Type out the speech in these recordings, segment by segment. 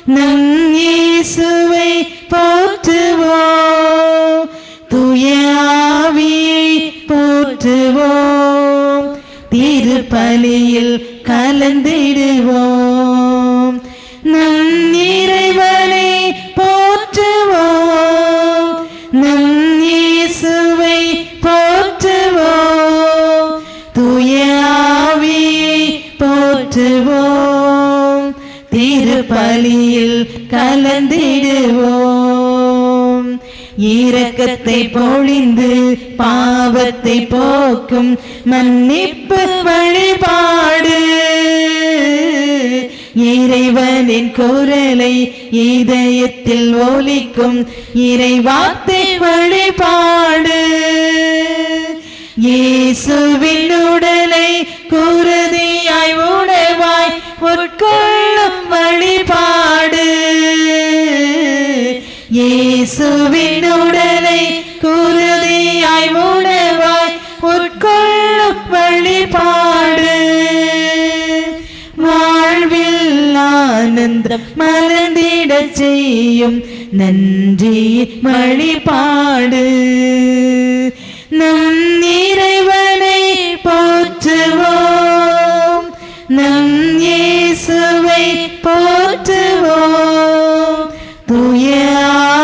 நம் இயேசுவை போற்றுவோம், தூய ஆவியை போற்றுவோம், திருப்பலியில் கலந்திடுவோம். நம் இறைவனை போற்றுவோம், நம் இயேசுவை போற்றுவோம், தூய ஆவியை போற்றுவோம், திருப்பலியில் கலந்திடுவோம். இரக்கத்தை பொழிந்து பாவத்தை போக்கும் மன்னிப்பு வழிபாடு, இறைவனின் குரலை இதயத்தில் ஒலிக்கும் இறைவார்த்தை வழிபாடு, இயேசுவின் உடலை குருதியாய் உணவாய் உட்கொள்ளும் வழிபாடு, இயேசுவின் உடலை குருதியாய் உணவாய் உட்கொள்ளும் வழிபாடு, வாழ்வில் ஆனந்தம் மலர்ந்திடச் செய்யும் நன்றி வழிபாடு. நம் இறைவனை போற்றுவோம், நம் இயேசுவை போற்றுவோம், தூய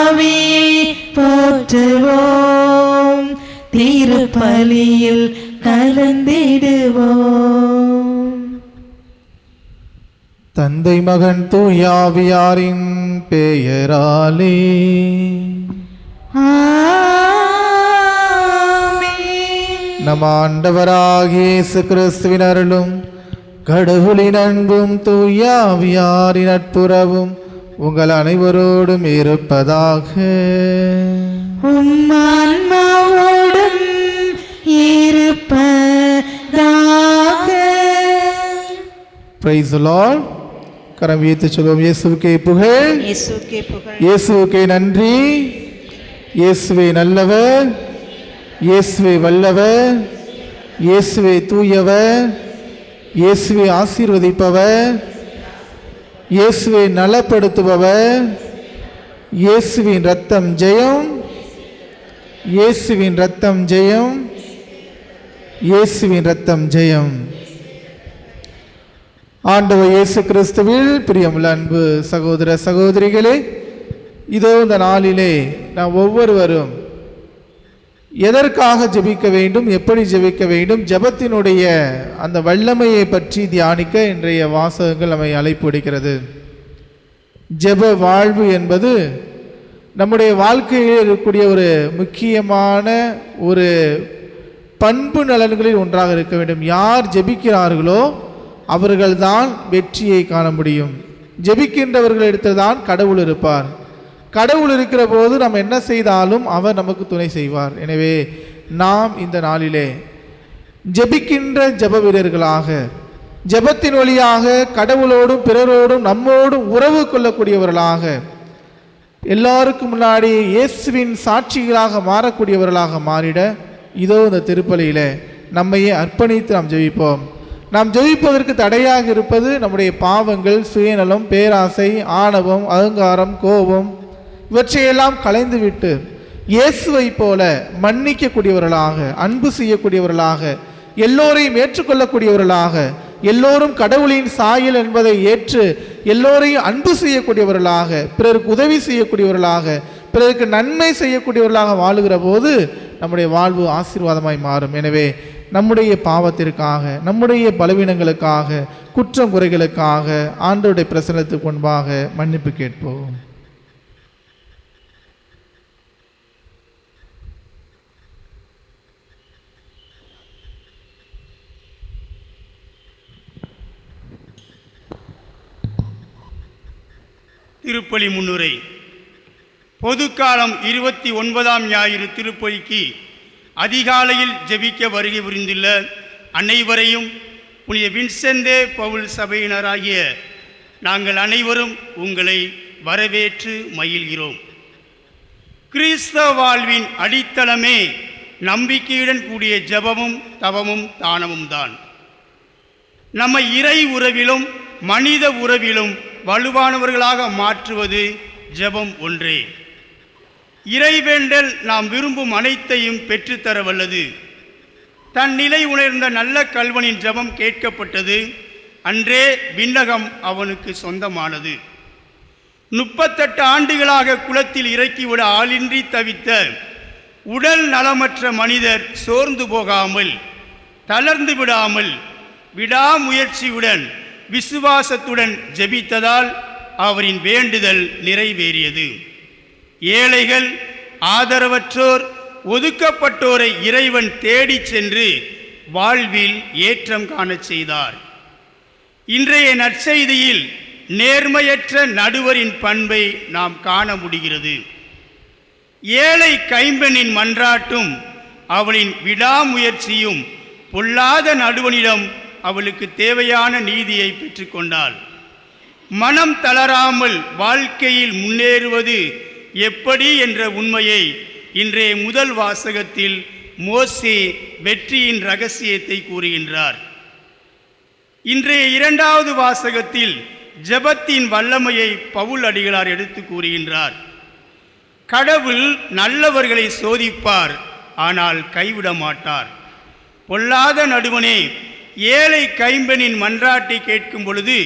ஆவியை போற்றுவோம், திருப்பலியில் கலந்திடுவோம். தந்தை மகன் தூய ஆவியாரின் பெயராலே நம் ஆண்டவராகிய இயேசு கிறிஸ்துவின் அருளும் கடவுளின் அன்பும் தூய ஆவியாரின் நட்புறவும் உங்கள் அனைவரோடும் இருப்பதாக. உம் ஆன்மாவோடும் இருப்பதாக. Praise the Lord. கரம் உயர்த்தி சொல்வோம். இயேசுவுக்கே புகழ், இயேசுவுக்கே புகழ், இயேசுவுக்கே நன்றி. இயேசுவே நல்லவர், இயேசுவே வல்லவர், இயேசுவே தூயவர், இயேசுவே ஆசீர்வதிப்பவர், இயேசுவை நலப்படுத்துபவர், இயேசுவின் இரத்தம் ஜெயம், இயேசுவின் இரத்தம் ஜெயம், இயேசுவின் இரத்தம் ஜெயம். ஆண்டவர் இயேசு கிறிஸ்துவில் பிரியமுள்ள அன்பு சகோதர சகோதரிகளே, இதோ இந்த நாளிலே நாம் ஒவ்வொருவரும் எதற்காக ஜெபிக்க வேண்டும், எப்படி ஜெபிக்க வேண்டும், ஜெபத்தினுடைய அந்த வல்லமையை பற்றி தியானிக்க இன்றைய வாசகங்கள் நம்மை அழைப்பு விடுக்கிறது. ஜெப வாழ்வு என்பது நம்முடைய வாழ்க்கையில் இருக்கக்கூடிய ஒரு முக்கியமான ஒரு பண்பு நலன்களில் ஒன்றாக இருக்க வேண்டும். யார் ஜெபிக்கிறார்களோ அவர்கள்தான் வெற்றியை காண முடியும். ஜெபிக்கின்றவர்களிடத்தில் தான் கடவுள் இருப்பார். கடவுள் இருக்கிற போது நாம் என்ன செய்தாலும் அவர் நமக்கு துணை செய்வார். எனவே நாம் இந்த நாளிலே ஜெபிக்கின்ற ஜெப வீரர்களாக, ஜெபத்தின் வழியாக கடவுளோடும் பிறரோடும் நம்மோடும் உறவு கொள்ளக்கூடியவர்களாக, எல்லாருக்கும் முன்னாடி இயேசுவின் சாட்சிகளாக மாறக்கூடியவர்களாக மாறிட இதோ இந்த திருப்பலியில நம்மையே அர்ப்பணித்து நாம் ஜெபிப்போம். நாம் ஜெபிப்பதற்கு தடையாக இருப்பது நம்முடைய பாவங்கள், சுயநலம், பேராசை, ஆணவம், அகங்காரம், கோபம் இவற்றையெல்லாம் களைந்துவிட்டு இயேசுவை போல மன்னிக்கக்கூடியவர்களாக, அன்பு செய்யக்கூடியவர்களாக, எல்லோரையும் ஏற்றுக்கொள்ளக்கூடியவர்களாக, எல்லோரும் கடவுளின் சாயல் என்பதை ஏற்று எல்லோரையும் அன்பு செய்யக்கூடியவர்களாக, பிறருக்கு உதவி செய்யக்கூடியவர்களாக, பிறருக்கு நன்மை செய்யக்கூடியவர்களாக வாழுகிற போது நம்முடைய வாழ்வு ஆசீர்வாதமாய் மாறும். எனவே நம்முடைய பாவத்திற்காக, நம்முடைய பலவீனங்களுக்காக, குற்றம் குறைகளுக்காக ஆண்டவருடைய பிரசன்னத்துக்கு முன்பாக மன்னிப்பு கேட்போம். திருப்பலி முன்னுரை. பொதுக்காலம் 29ஆம் ஞாயிறு திருப்பலிக்கு அதிகாலையில் ஜெபிக்க வருகை புரிந்துள்ள அனைவரையும் புனித வின்சென்ட் பவுல் சபையினராகிய நாங்கள் அனைவரும் உங்களை வரவேற்று மகிழ்கிறோம். கிறிஸ்தவ வாழ்வின் அடித்தளமே நம்பிக்கையுடன் கூடிய ஜெபமும் தவமும் தானமும் தான். நம்ம இறை உறவிலும் மனித உறவிலும் வலுவானவர்களாக மாற்றுவது ஜெபம் ஒன்றே. இறைவேண்டல் நாம் விரும்பும் அனைத்தையும் பெற்றுத்தர வல்லது. தன் நிலை உணர்ந்த நல்ல கல்வனின் ஜெபம் கேட்கப்பட்டது. அன்றே விண்ணகம் அவனுக்கு சொந்தமானது. 38 ஆண்டுகளாக குளத்தில் இறக்கிவிட ஆளின்றி தவித்த உடல் நலமற்ற மனிதர் சோர்ந்து போகாமல், தளர்ந்து விடாமல், விடாமுயற்சியுடன், விசுவாசத்துடன் ஜெபித்ததால் அவரின் வேண்டுதல் நிறைவேறியது. ஏழைகள், ஆதரவற்றோர், ஒதுக்கப்பட்டோரை இறைவன் தேடிச் சென்று வாழ்வில் ஏற்றம் காணச் செய்தார். இன்றைய நற்செய்தியில் நேர்மையற்ற நடுவரின் பண்பை நாம் காண முடிகிறது. ஏழை கைம்பெண்ணின் மன்றாட்டும் அவளின் விடாமுயற்சியும் பொல்லாத நடுவனிடம் அவளுக்கு தேவையான நீதியை பெற்றுக்கொண்டாள். மனம் தளராமல் வாழ்க்கையில் முன்னேறுவது எப்படி என்ற உண்மையை இன்றைய முதல் வாசகத்தில் மோசே வெற்றியின் இரகசியத்தை கூறுகின்றார். இன்றைய இரண்டாவது வாசகத்தில் ஜெபத்தின் வல்லமையை பவுல் அடிகளார் எடுத்து கூறுகின்றார். கடவுள் நல்லவர்களை சோதிப்பார், ஆனால் கைவிட மாட்டார். பொல்லாத நடுவனே, ஏழை கைம்பெண்ணின் மன்றாட்டை கேட்கும் பொழுது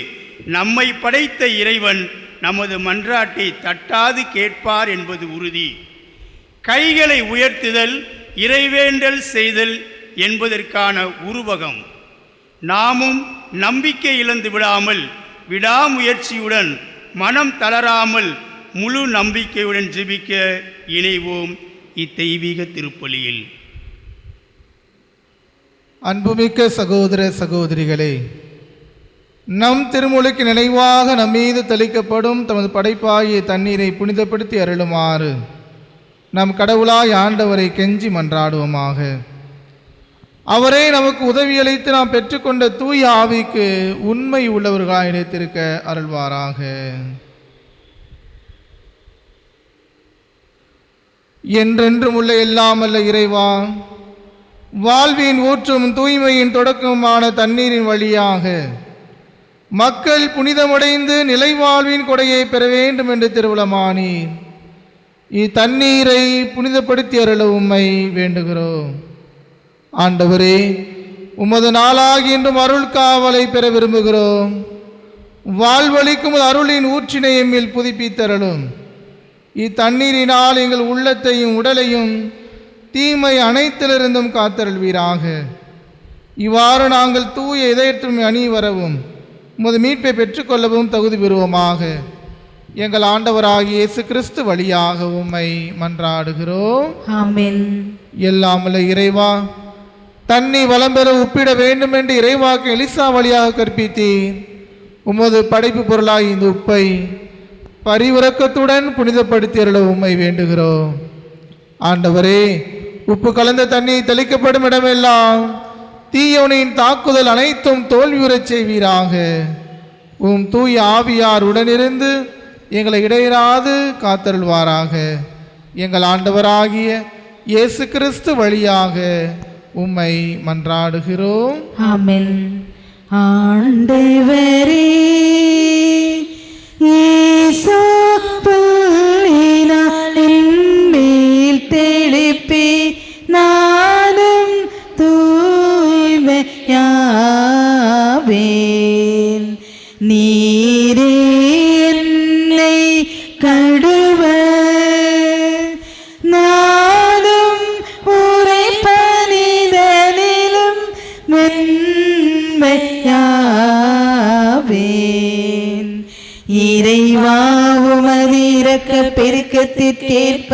நம்மை படைத்த இறைவன் நமது மன்றாட்டை தட்டாது கேட்பார் என்பது உறுதி. கைகளை உயர்த்துதல், இறைவேண்டல் செய்தல் என்பதற்கான உருவகம். நாமும் நம்பிக்கை இழந்து விடாமல், விடாமுயற்சியுடன், மனம் தளராமல், முழு நம்பிக்கையுடன் ஜெபிக்க இணைவோம் இத்தெய்வீக திருப்பலியில். அன்புமிக்க சகோதர சகோதரிகளே, நம் திருமுழுக்கு நினைவாக நம்மீது தெளிக்கப்படும் தமது படைப்பாகிய தண்ணீரை புனிதப்படுத்தி அருளுமாறு நம் கடவுளாய் ஆண்டவரை கெஞ்சி மன்றாடுவோமாக. அவரே நமக்கு உதவியளித்து நாம் பெற்றுக்கொண்ட தூய ஆவிக்கு உண்மை உள்ளவர்களாய் நிலைத்திருக்க அருள்வாராக. என்றென்றும் உள்ள எல்லாமல்ல இறைவா, வாழ்வின் ஊற்றும் தூய்மையின் தொடக்கமான தண்ணீரின் வழியாக மக்கள் புனிதமடைந்து நிலைவாழ்வின் கொடையை பெற வேண்டும் என்று திருவுளமானீர். இத்தண்ணீரை புனிதப்படுத்தி அருள உம்மை வேண்டுகிறோம். ஆண்டவரே, உமது நாளாகி இன்றும் அருள் காவலை பெற விரும்புகிறோம். வாழ்வளிக்கும் அருளின் ஊற்றினை எம்மில் புதுப்பித்தருளும். இத்தண்ணீரினால் எங்கள் உள்ளத்தையும் உடலையும் தீமை அனைத்திலிருந்தும் காத்தருள்வீராக. இவ்வாறு நாங்கள் தூய இதயத்தும் அணி வரவும் உமது மீட்பை பெற்றுக்கொள்ளவும் தகுதி பெறுவோமாக. எங்கள் ஆண்டவராகிய இயேசு கிறிஸ்து வழியாக உம்மை மன்றாடுகிறோம். ஆமென். எல்லாமல்ல இறைவா, தண்ணி வளம் பெற உப்பிட வேண்டும் என்று இறைவாக்கு எலிசா வழியாக கற்பித்தீர். உமது படைப்பு பொருளாய் இந்த உப்பை பரிவிரக்கத்துடன் புனிதப்படுத்தி அருள உம்மை வேண்டுகிறோம். ஆண்டவரே, உப்பு கலந்த தண்ணீர் தெளிக்கப்படும் இடமெல்லாம் தீயவனின் தாக்குதல் அனைத்தும் தோல்வியுறச் செய்வீராக. உம் தூய ஆவியார் உடனிருந்து எங்களை இடையராது காத்தருள்வாராக. எங்கள் ஆண்டவராகிய இயேசு கிறிஸ்து வழியாக உம்மை மன்றாடுகிறோம். ஆமென். ஆண்டவரே, மேல் தெளிப்பே நானும் தூய்மையாவேன். நீரே என்னை கடுவ நானும் உரை பணிதலிலும் மென்மையாவேன். இறைவா, உமது இரக்க பெருக்கத்திற்கேற்ப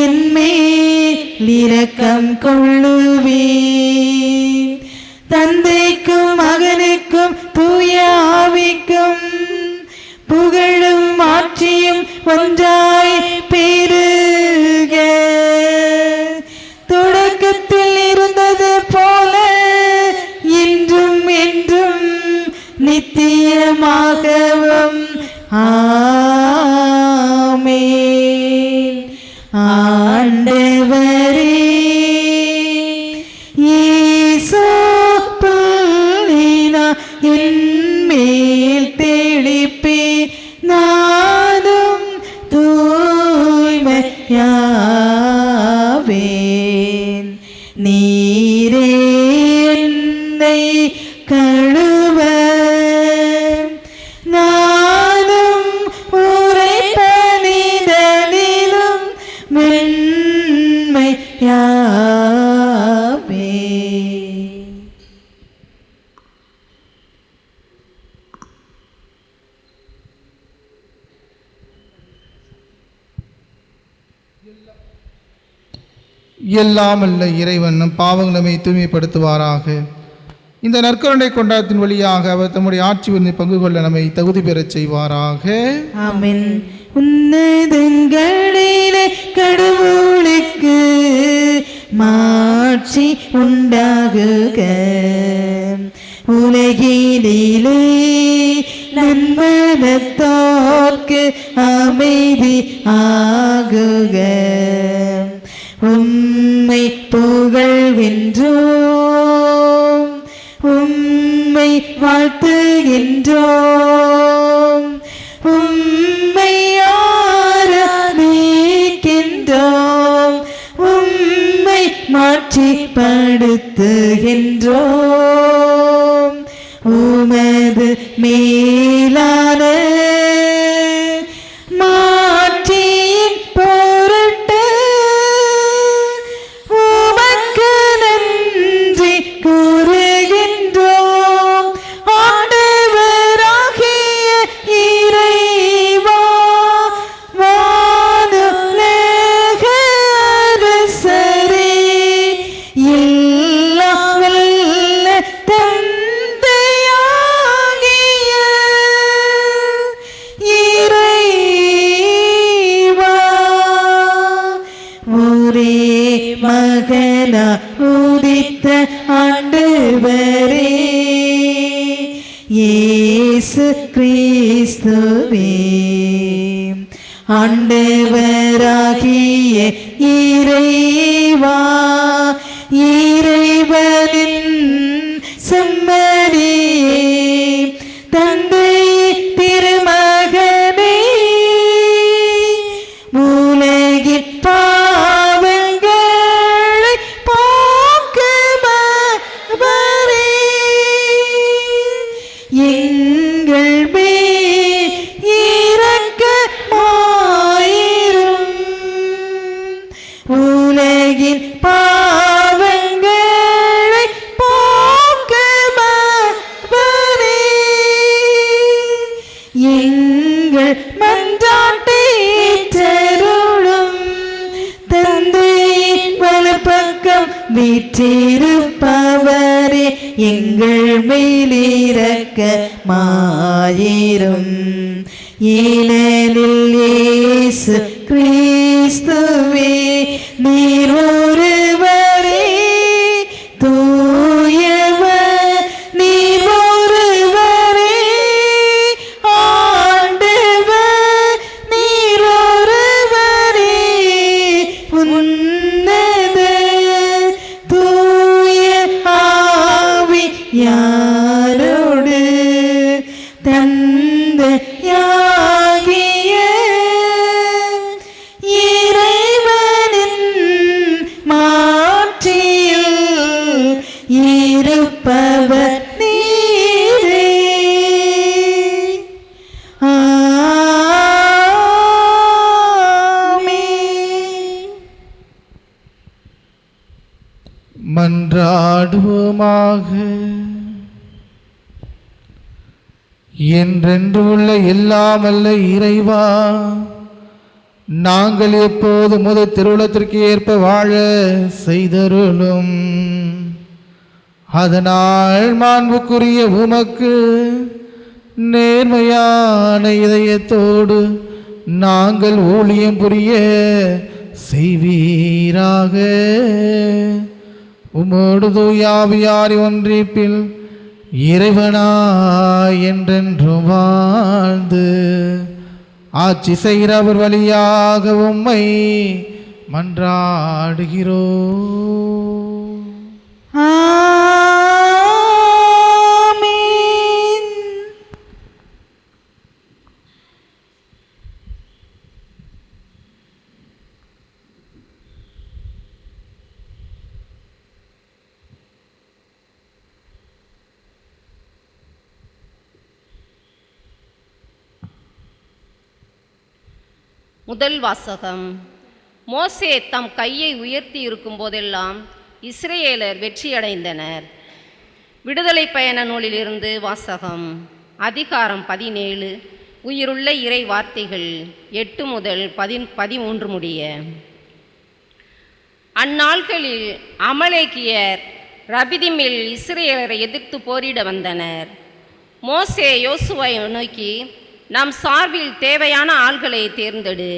என்மேல் இரக்கம் கொள்ளுவீர். தந்தைக்கும் மகனுக்கும் தூய ஆவிக்கும் புகழும் மாட்சியும் ஒன்றாய் பெருக. தொடக்கத்தில் இருந்தது போல இன்றும் என்றும் நித்தியமாகவும் ஆமென். ஆண்டவரே, இயேசு என்மேல் எல்லாம் அல்ல இறைவன் நம் பாவங்களை நம்மை தூய்மைப்படுத்துவாராக. இந்த நற்கருணை கொண்டாட்டத்தின் வழியாக அவர் தம்முடைய ஆட்சி வந்து பங்கு கொள்ள நம்மை தகுதி பெறச் செய்வாராக. ஆமென். உன்னதங்களிலே கடவுளுக்கு மாட்சி உண்டாகுக. உலகினிலே நன்மனத்தோர்க்கு அமைதி ஆகுக. உம்மை புகழ்கின்றோம், உம்மை வாழ்த்துகின்றோம், உம்மை ஆராதிக்கின்றோம், உம்மை மாட்சிப்படுத்துகின்றோம். உமது மேலான மாட்சியின் பொருட்டு உமக்கு நன்றி கூறுகின்றோம். ஆண்டவராகிய இறைவா, வானுலக அரசரே, எல்லாம் வல்ல தந்தையாகிய இறைவா, ஒரே மகனா உதித்த ஆண்டவரே இயேசு கிறிஸ்துவே, ஆண்டவராகிய இறைவா, இறைவனின் செம்மறியே, தந்தை திருமகனே, உலகின் பாவங்களை போக்குபவரே, எங்கள் மேல் இரக்கமாயிரும். உலகின் பாவங்களை போக்குபவரே, எங்கள் மன்றாட்டை ஏற்றருளும். தந்தையின் வலப்பக்கம் வீற்றிருப்பவரே, எங்கள் மேல் இரக்கமாயிரும். ஏனெனில் இயேசு கிறிஸ்துவே, நீர் ஒருவரே தூயவர், நீர் ஒருவரே ஆண்டவர், நீர் ஒருவரே உன்னத தூய ஆவியாரோடு தந்தையாகிய இறைவனின் மாட்சியில் இருப்பவர் நீரே. ஆமென். மன்றாடுவோமாக. என்றென்று உள்ள எல்லாம் அல்ல இறைவா, நாங்கள் எப்போது முதல் திருவுளத்திற்கு ஏற்ப வாழ செய்தருளும். அதனால் மாண்புக்குரிய உமக்கு நேர்மையான இதயத்தோடு நாங்கள் ஊழியம் புரிய செய்வீராக. உமோடு தூயாவியாரி ஒன்றிப்பில் இறைவனாய் என்றென்றும் வாழ்ந்து ஆட்சி செய்கிறவர் வழியாக உம்மை மன்றாடுகிறோம். ஆமென். முதல் வாசகம். மோசே தம் கையை உயர்த்தி இருக்கும் போதெல்லாம் இஸ்ரேலர் வெற்றியடைந்தனர். விடுதலை பயண நூலிலிருந்து வாசகம். அதிகாரம் 17. உயிருள்ள இறை வார்த்தைகள் 8 முதல் 13 முடிய. அந்நாட்களில் அமலேக்கியர் ரபிதிமில் இஸ்ரேலரை எதிர்த்து போரிட வந்தனர். மோசே யோசுவை நோக்கி, நம் சார்பில் தேவையான ஆள்களை தேர்ந்தெடு.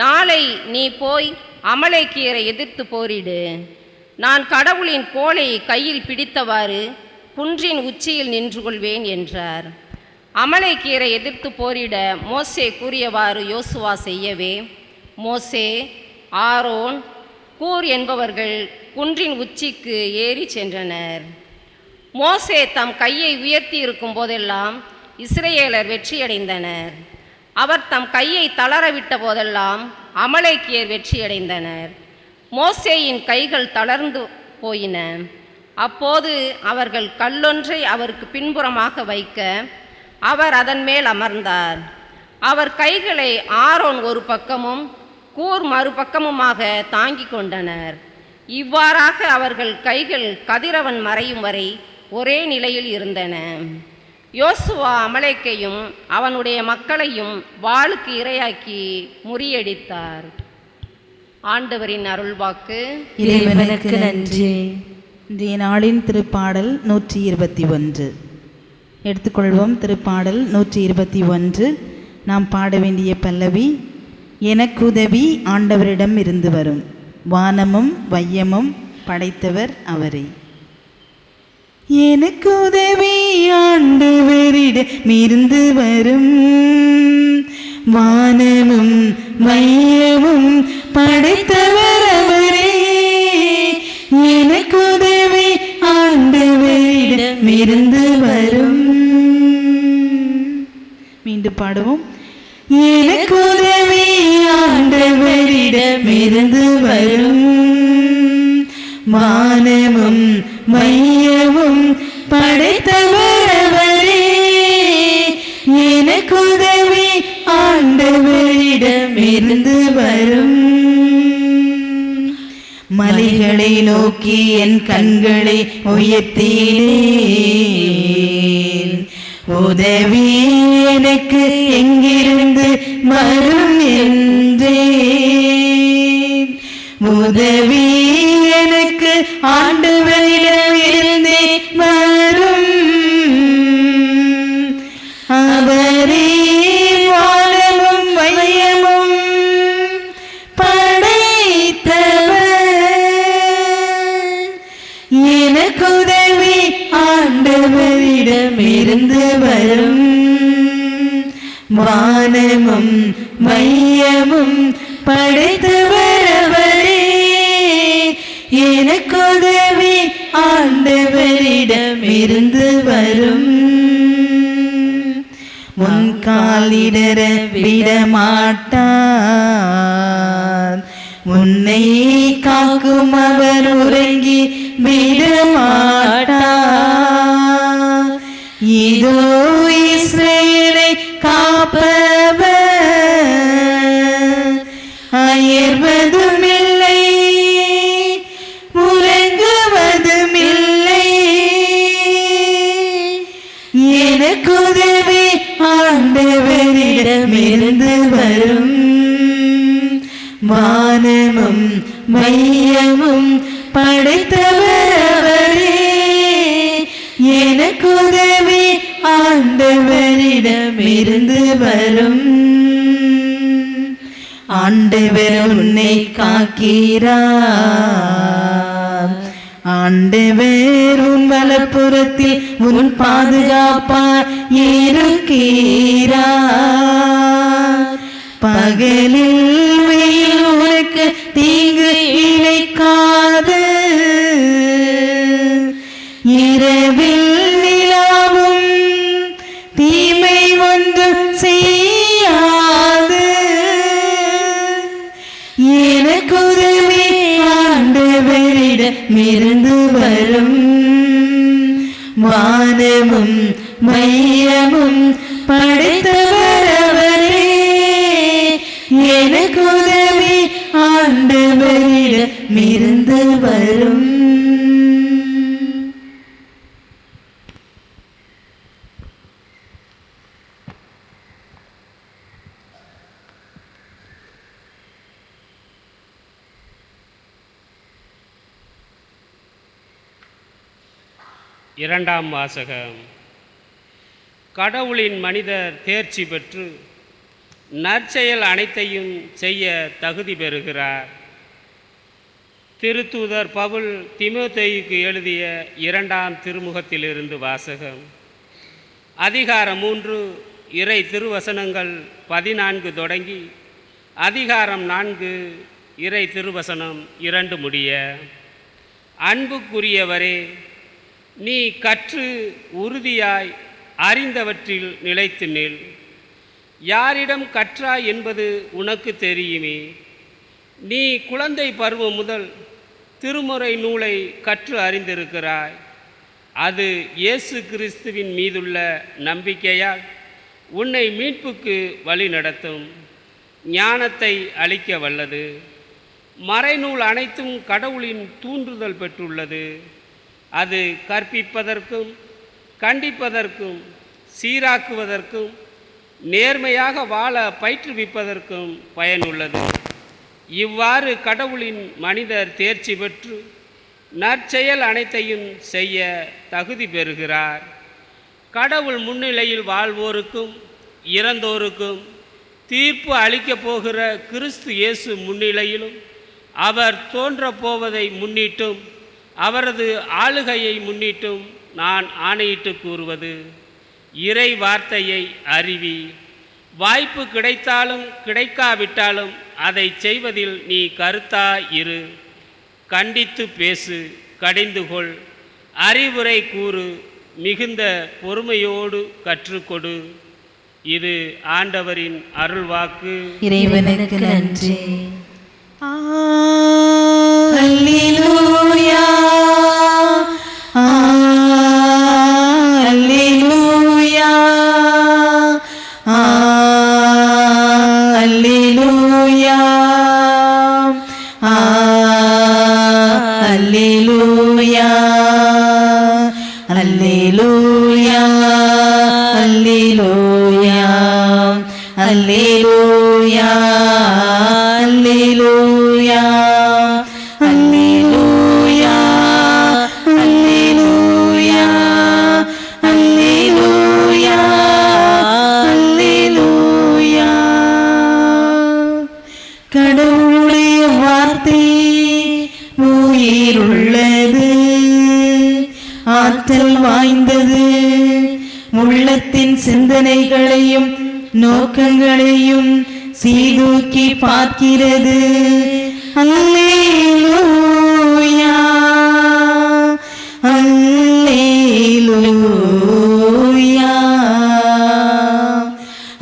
நாளை நீ போய் அமலேக்கியரை எதிர்த்து போரிடு. நான் கடவுளின் கோலை கையில் பிடித்தவாறு குன்றின் உச்சியில் நின்று கொள்வேன் என்றார். அமலேக்கியரை எதிர்த்து போரிட மோசே கூறியவாறு யோசுவா செய்யவே, மோசே, ஆரோன், கூர் என்பவர்கள் குன்றின் உச்சிக்கு ஏறி சென்றனர். மோசே தம் கையை உயர்த்தி இருக்கும் போதெல்லாம் இஸ்ரேலர் வெற்றியடைந்தனர். அவர் தம் கையை தளரவிட்ட போதெல்லாம் அமலேக்கியர் வெற்றியடைந்தனர். மோசேயின் கைகள் தளர்ந்து போயின. அப்போது அவர்கள் கல்லொன்றை அவருக்கு பின்புறமாக வைக்க அவர் அதன் மேல் அமர்ந்தார். அவர் கைகளை ஆரோன் ஒரு பக்கமும் கூர் மறுபக்கமுமாக தாங்கி கொண்டனர். இவ்வாறாக அவர்கள் கைகள் கதிரவன் மறையும் வரை ஒரே நிலையில் இருந்தன. யோசுவா அமலேக்கையும் அவனுடைய மக்களையும் வாளுக்கு இரையாக்கி முறியடித்தார். ஆண்டவரின் அருள்வாக்கு. இறைவனுக்கு நன்றி. இன்றைய நாளின் திருப்பாடல் 121. எடுத்துக்கொள்வோம். திருப்பாடல் 121. நாம் பாட வேண்டிய பல்லவி, எனக்குதவி ஆண்டவரிடம் இருந்து வரும், வானமும் வையமும் படைத்தவர் அவரே. எனக்கு உதவி ஆண்டவரிடம் இருந்து வரும், வானமும் மையமும் படைத்தவர் அவரே. எனக்கு உதவி ஆண்டவரிடம் இருந்து வரும். மீண்டும் பாடுவோம். எனக்கு உதவி ஆண்டவரிடம் இருந்து வரும், வானமும் மையமும் படைத்தவர் அவரே. எனக்கு உதவி ஆண்டவரிடம் இருந்து வரும். மலைகளை நோக்கி என் கண்களை உயர்த்தினேன், உதவி எனக்கு எங்கிருந்து வரும் என்றேன். உதவி எனக்கு ஆண்டவரிடம் இருந்தே வரும், அவரே வானமும் மையமும் படைத்தவர். எனக்கு உதவி ஆண்டவரிடம் இருந்து வரும், வானமும் மையமும் படைத்தவர் அவரே. எனக்கு உதவி ஆண்டவரிடம் இருந்து வரும். உன் காலிடர விடமாட்டார், உன்னை காக்கும் அவர் உறங்கி விடமாட்டார். இதோ இஸ்ரவேலை காப்பவர், அயர்வதுமில்லை உறங்குவதுமில்லை. எனக்கு உதவி ஆண்டவரிடம் இருந்து வரும், வானமும் மையமும் படைத்தவர் அவரே. எனக்கு உதவி ஆண்டவரிடம் இருந்து வரும். ஆண்டவர் உன்னை காக்கிறார், ஆண்டவர் உன் வலப்புறத்தில் உன் பாதுகாப்பார் இருக்கிறார். பகலில் வெயில் உனக்கு தீங்கு இழைக்காது, இரவில் நிலாவும் தீமை ஒன்றும் செய்யாது. எனக்கு உதவி ஆண்டவரிடம் இருந்து வரும், வானமும் மையமும் படைத்தவர் அவரே. எனக்கு உதவி ஆண்டவரிடம் இருந்து வரும். இரண்டாம் வாசகம். கடவுளின் மனிதர் தேர்ச்சி பெற்று நற்செயல் அனைத்தையும் செய்ய தகுதி பெறுகிறார். திருத்தூதர் பவுல் தீமோத்தேயுக்கு எழுதிய 2ஆம் திருமுகத்திலிருந்து வாசகம். அதிகாரம் 3 இறை திருவசனங்கள் 14 தொடங்கி அதிகாரம் 4 இறை திருவசனம் 2 முடிய. அன்புக்குரியவரே, நீ கற்று உறுதியாய் அறிந்தவற்றில் நிலைத்து நில். யாரிடம் கற்றாய் என்பது உனக்கு தெரியுமே. நீ குழந்தை பருவம் முதல் திருமுறை நூலை கற்று அறிந்திருக்கிறாய். அது இயேசு கிறிஸ்துவின் மீதுள்ள நம்பிக்கையால் உன்னை மீட்புக்கு வழி நடத்தும், ஞானத்தை அளிக்க வல்லது. மறைநூல் அனைத்தும் கடவுளின் தூண்டுதல் பெற்றுள்ளது. அது கற்பிப்பதற்கும் கண்டிப்பதற்கும் சீராக்குவதற்கும் நேர்மையாக வாழ பயிற்றுவிப்பதற்கும் பயனுள்ளது. இவ்வாறு கடவுளின் மனிதர் தேர்ச்சி பெற்று நற்செயல் அனைத்தையும் செய்ய தகுதி பெறுகிறார். கடவுள் முன்னிலையில் வாழ்வோருக்கும் இறந்தோருக்கும் தீர்ப்பு அளிக்கப் போகிற கிறிஸ்து இயேசு முன்னிலையிலும் அவர் தோன்றப் போவதை முன்னிட்டும் அவரது ஆளுகையை முன்னிட்டும் நான் ஆணையிட்டு கூறுவது, இறை வார்த்தையை அறிவி. வாய்ப்பு கிடைத்தாலும் கிடைக்காவிட்டாலும் அதை செய்வதில் நீ கருத்தாய் இரு. கண்டித்து பேசு, கடிந்துகொள், அறிவுரை கூறு, மிகுந்த பொறுமையோடு கற்றுக்கொடு. இது ஆண்டவரின் அருள்வாக்கு. இறைவனுக்கு நன்றி. அல்லேலூயா, அல்லேலூயா, அல்லேலூயா, அல்லேலூயா, அல்லேலூயா, அல்லேலூயா, அல்லேலூயா, அல்லேலூயா, அல்லேலூயா, அல்லேலூயா, அல்லேலூயா, அல்லேலூயா. கடவுளுடைய வார்த்தை உயிருள்ளது, ஆற்றல் வாய்ந்தது, உள்ளத்தின் சிந்தனைகளையும் நோக்கங்களையும் சீதூக்கி பார்க்கிறது. அல்லேலூயா, அல்லேலூயா,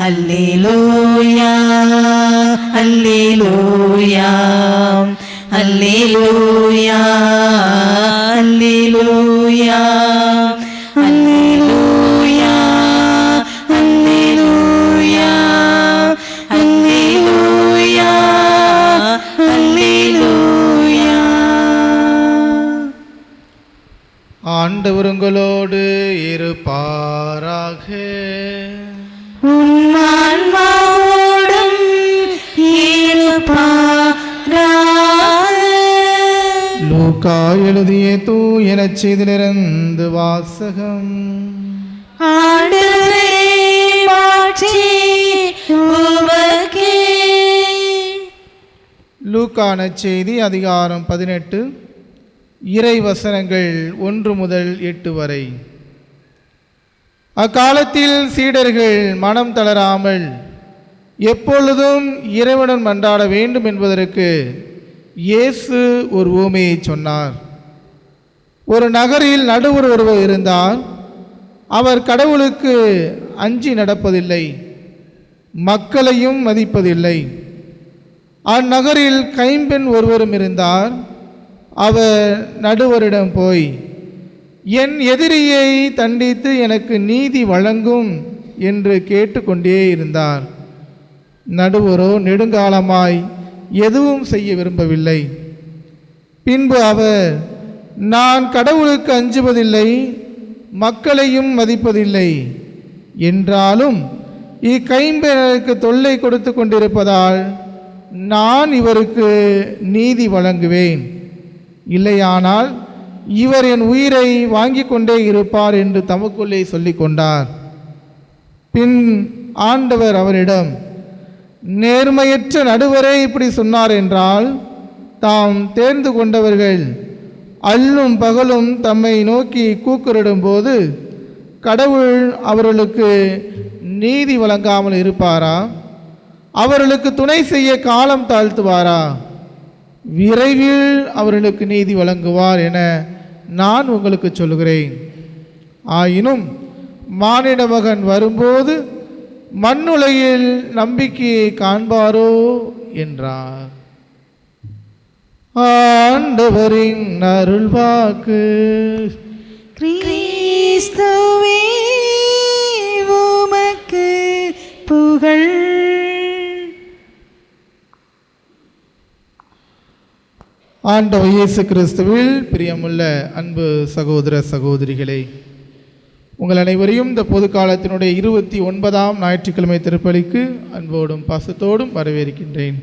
அல்லேலூயா, அல்லேலூயா, அல்லேலூயா, அல்லேலூயா, அல்லேலூயா, அல்லேலூயா, அல்லேலூயா, அல்லேலூயா. ஆண்டவர் உங்களோடு இருப்பாராக. உம் ஆன்மாவோடும் இருப்பாராக. லூக்கா எழுதிய தூய நற்செய்தியிலிருந்து வாசகம். ஆண்டவரே, மாட்சி உமக்கே. லூக்கா நற்செய்தி அதிகாரம் 18 இறை வசனங்கள் 1 முதல் 8 வரை. அக்காலத்தில் சீடர்கள் மனம் தளராமல் எப்பொழுதும் இறைவனுடன் மன்றாட வேண்டும் என்பதற்கு இயேசு ஒரு உவமையை சொன்னார். ஒரு நகரில் நடுவர் ஒருவர் இருந்தார். அவர் கடவுளுக்கு அஞ்சி நடப்பதில்லை, மக்களையும் மதிப்பதில்லை. அந்நகரில் கைம்பெண் ஒருவரும் இருந்தார். அவர் நடுவரிடம் போய், என் எதிரியை தண்டித்து எனக்கு நீதி வழங்கும் என்று கேட்டுக்கொண்டே இருந்தார். நடுவரோ நெடுங்காலமாய் எதுவும் செய்ய விரும்பவில்லை. பின்பு அவர், நான் கடவுளுக்கு அஞ்சுவதில்லை, மக்களையும் மதிப்பதில்லை, என்றாலும் இக்கைம்பெண்ணுக்கு தொல்லை கொடுத்து கொண்டிருப்பதால் நான் இவருக்கு நீதி வழங்குவேன். இல்லையானால் இவர் என் உயிரை வாங்கி கொண்டே இருப்பார் என்று தமக்குள்ளே சொல்லிக் கொண்டார். பின் ஆண்டவர் அவரிடம், நேர்மையற்ற நடுவரே இப்படி சொன்னார் என்றால், தாம் தேர்ந்து கொண்டவர்கள் அல்லும் பகலும் தம்மை நோக்கி கூக்குரடும் போது கடவுள் அவர்களுக்கு நீதி வழங்காமல் இருப்பாரா? அவர்களுக்கு துணை செய்ய காலம் தாழ்த்துவாரா? விரைவில் அவர்களுக்கு நீதி வழங்குவார் என நான் உங்களுக்கு சொல்கிறேன். ஆயினும் மானிட மகன் வரும்போது மண்ணுலகில் நம்பிக்கையை காண்பாரோ என்றார். ஆண்டவரின் அருள்வாக்கு. கிறிஸ்துவே உமக்கு புகழ். ஆண்டவர் இயேசு கிறிஸ்துவில் பிரியமுள்ள அன்பு சகோதர சகோதரிகளே, உங்கள் அனைவரையும் இந்த பொது காலத்தினுடைய 29ஆம் ஞாயிற்றுக்கிழமை திருப்பலிக்கு அன்போடும் பாசத்தோடும் வரவேற்கின்றேன்.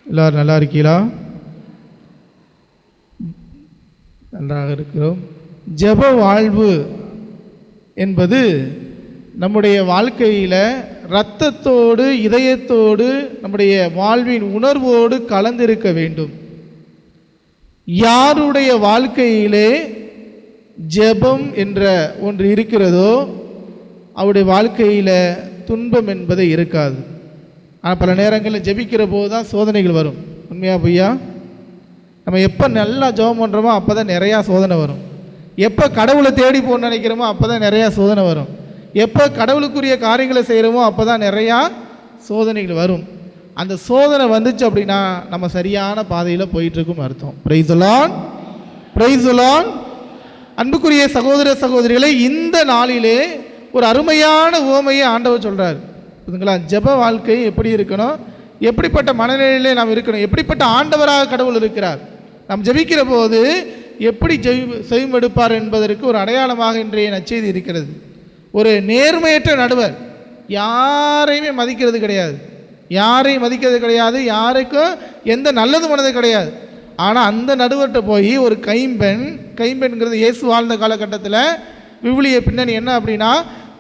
எல்லாரும் நல்லா இருக்கீங்களா? நன்றாக இருக்கிறோம். ஜெப வாழ்வு என்பது நம்முடைய வாழ்க்கையில் இரத்தத்தோடு இதயத்தோடு நம்முடைய வாழ்வின் உணர்வோடு கலந்திருக்க வேண்டும். யாருடைய வாழ்க்கையிலே ஜெபம் என்ற ஒன்று இருக்கிறதோ அவருடைய வாழ்க்கையில் துன்பம் என்பது இருக்காது. ஆனால் பல நேரங்களில் ஜெபிக்கிற போது தான் சோதனைகள் வரும். உண்மையா பொய்யா? நம்ம எப்போ நல்லா ஜெபம் பண்ணுறோமோ அப்போ தான் நிறையா சோதனை வரும். எப்போ கடவுளை தேடி போகணும்னு நினைக்கிறோமோ அப்போ தான் நிறையா சோதனை வரும். எப்போ கடவுளுக்குரிய காரியங்களை செய்கிறோமோ அப்போ தான் நிறையா சோதனைகள் வரும். அந்த சோதனை வந்துச்சு அப்படின்னா நம்ம சரியான பாதையில் போயிட்டுருக்கும் அர்த்தம். Praise the Lord, praise the Lord. அன்புக்குரிய சகோதர சகோதரிகளை, இந்த நாளிலே ஒரு அருமையான உவமையை ஆண்டவர் சொல்கிறார். புரியுதுங்களா? ஜெப வாழ்க்கை எப்படி இருக்கணும், எப்படிப்பட்ட மனநிலையிலே நாம் இருக்கணும், எப்படிப்பட்ட ஆண்டவராக கடவுள் இருக்கிறார், நாம் ஜெபிக்கிற போது எப்படி செவிமெடுப்பார் என்பதற்கு ஒரு அடையாளமாக இன்றைய நற்செய்தி இருக்கிறது. ஒரு நேர்மையற்ற நடுவர் யாரையுமே மதிக்கிறது கிடையாது, யாரையும் மதிக்கிறது கிடையாது, யாருக்கும் எந்த நல்லது மனது கிடையாது. ஆனால் அந்த நடுவர்கிட்ட போய் ஒரு கைம்பெண்கிறது இயேசு வாழ்ந்த காலகட்டத்தில் விவிலிய பின்னணி என்ன அப்படின்னா,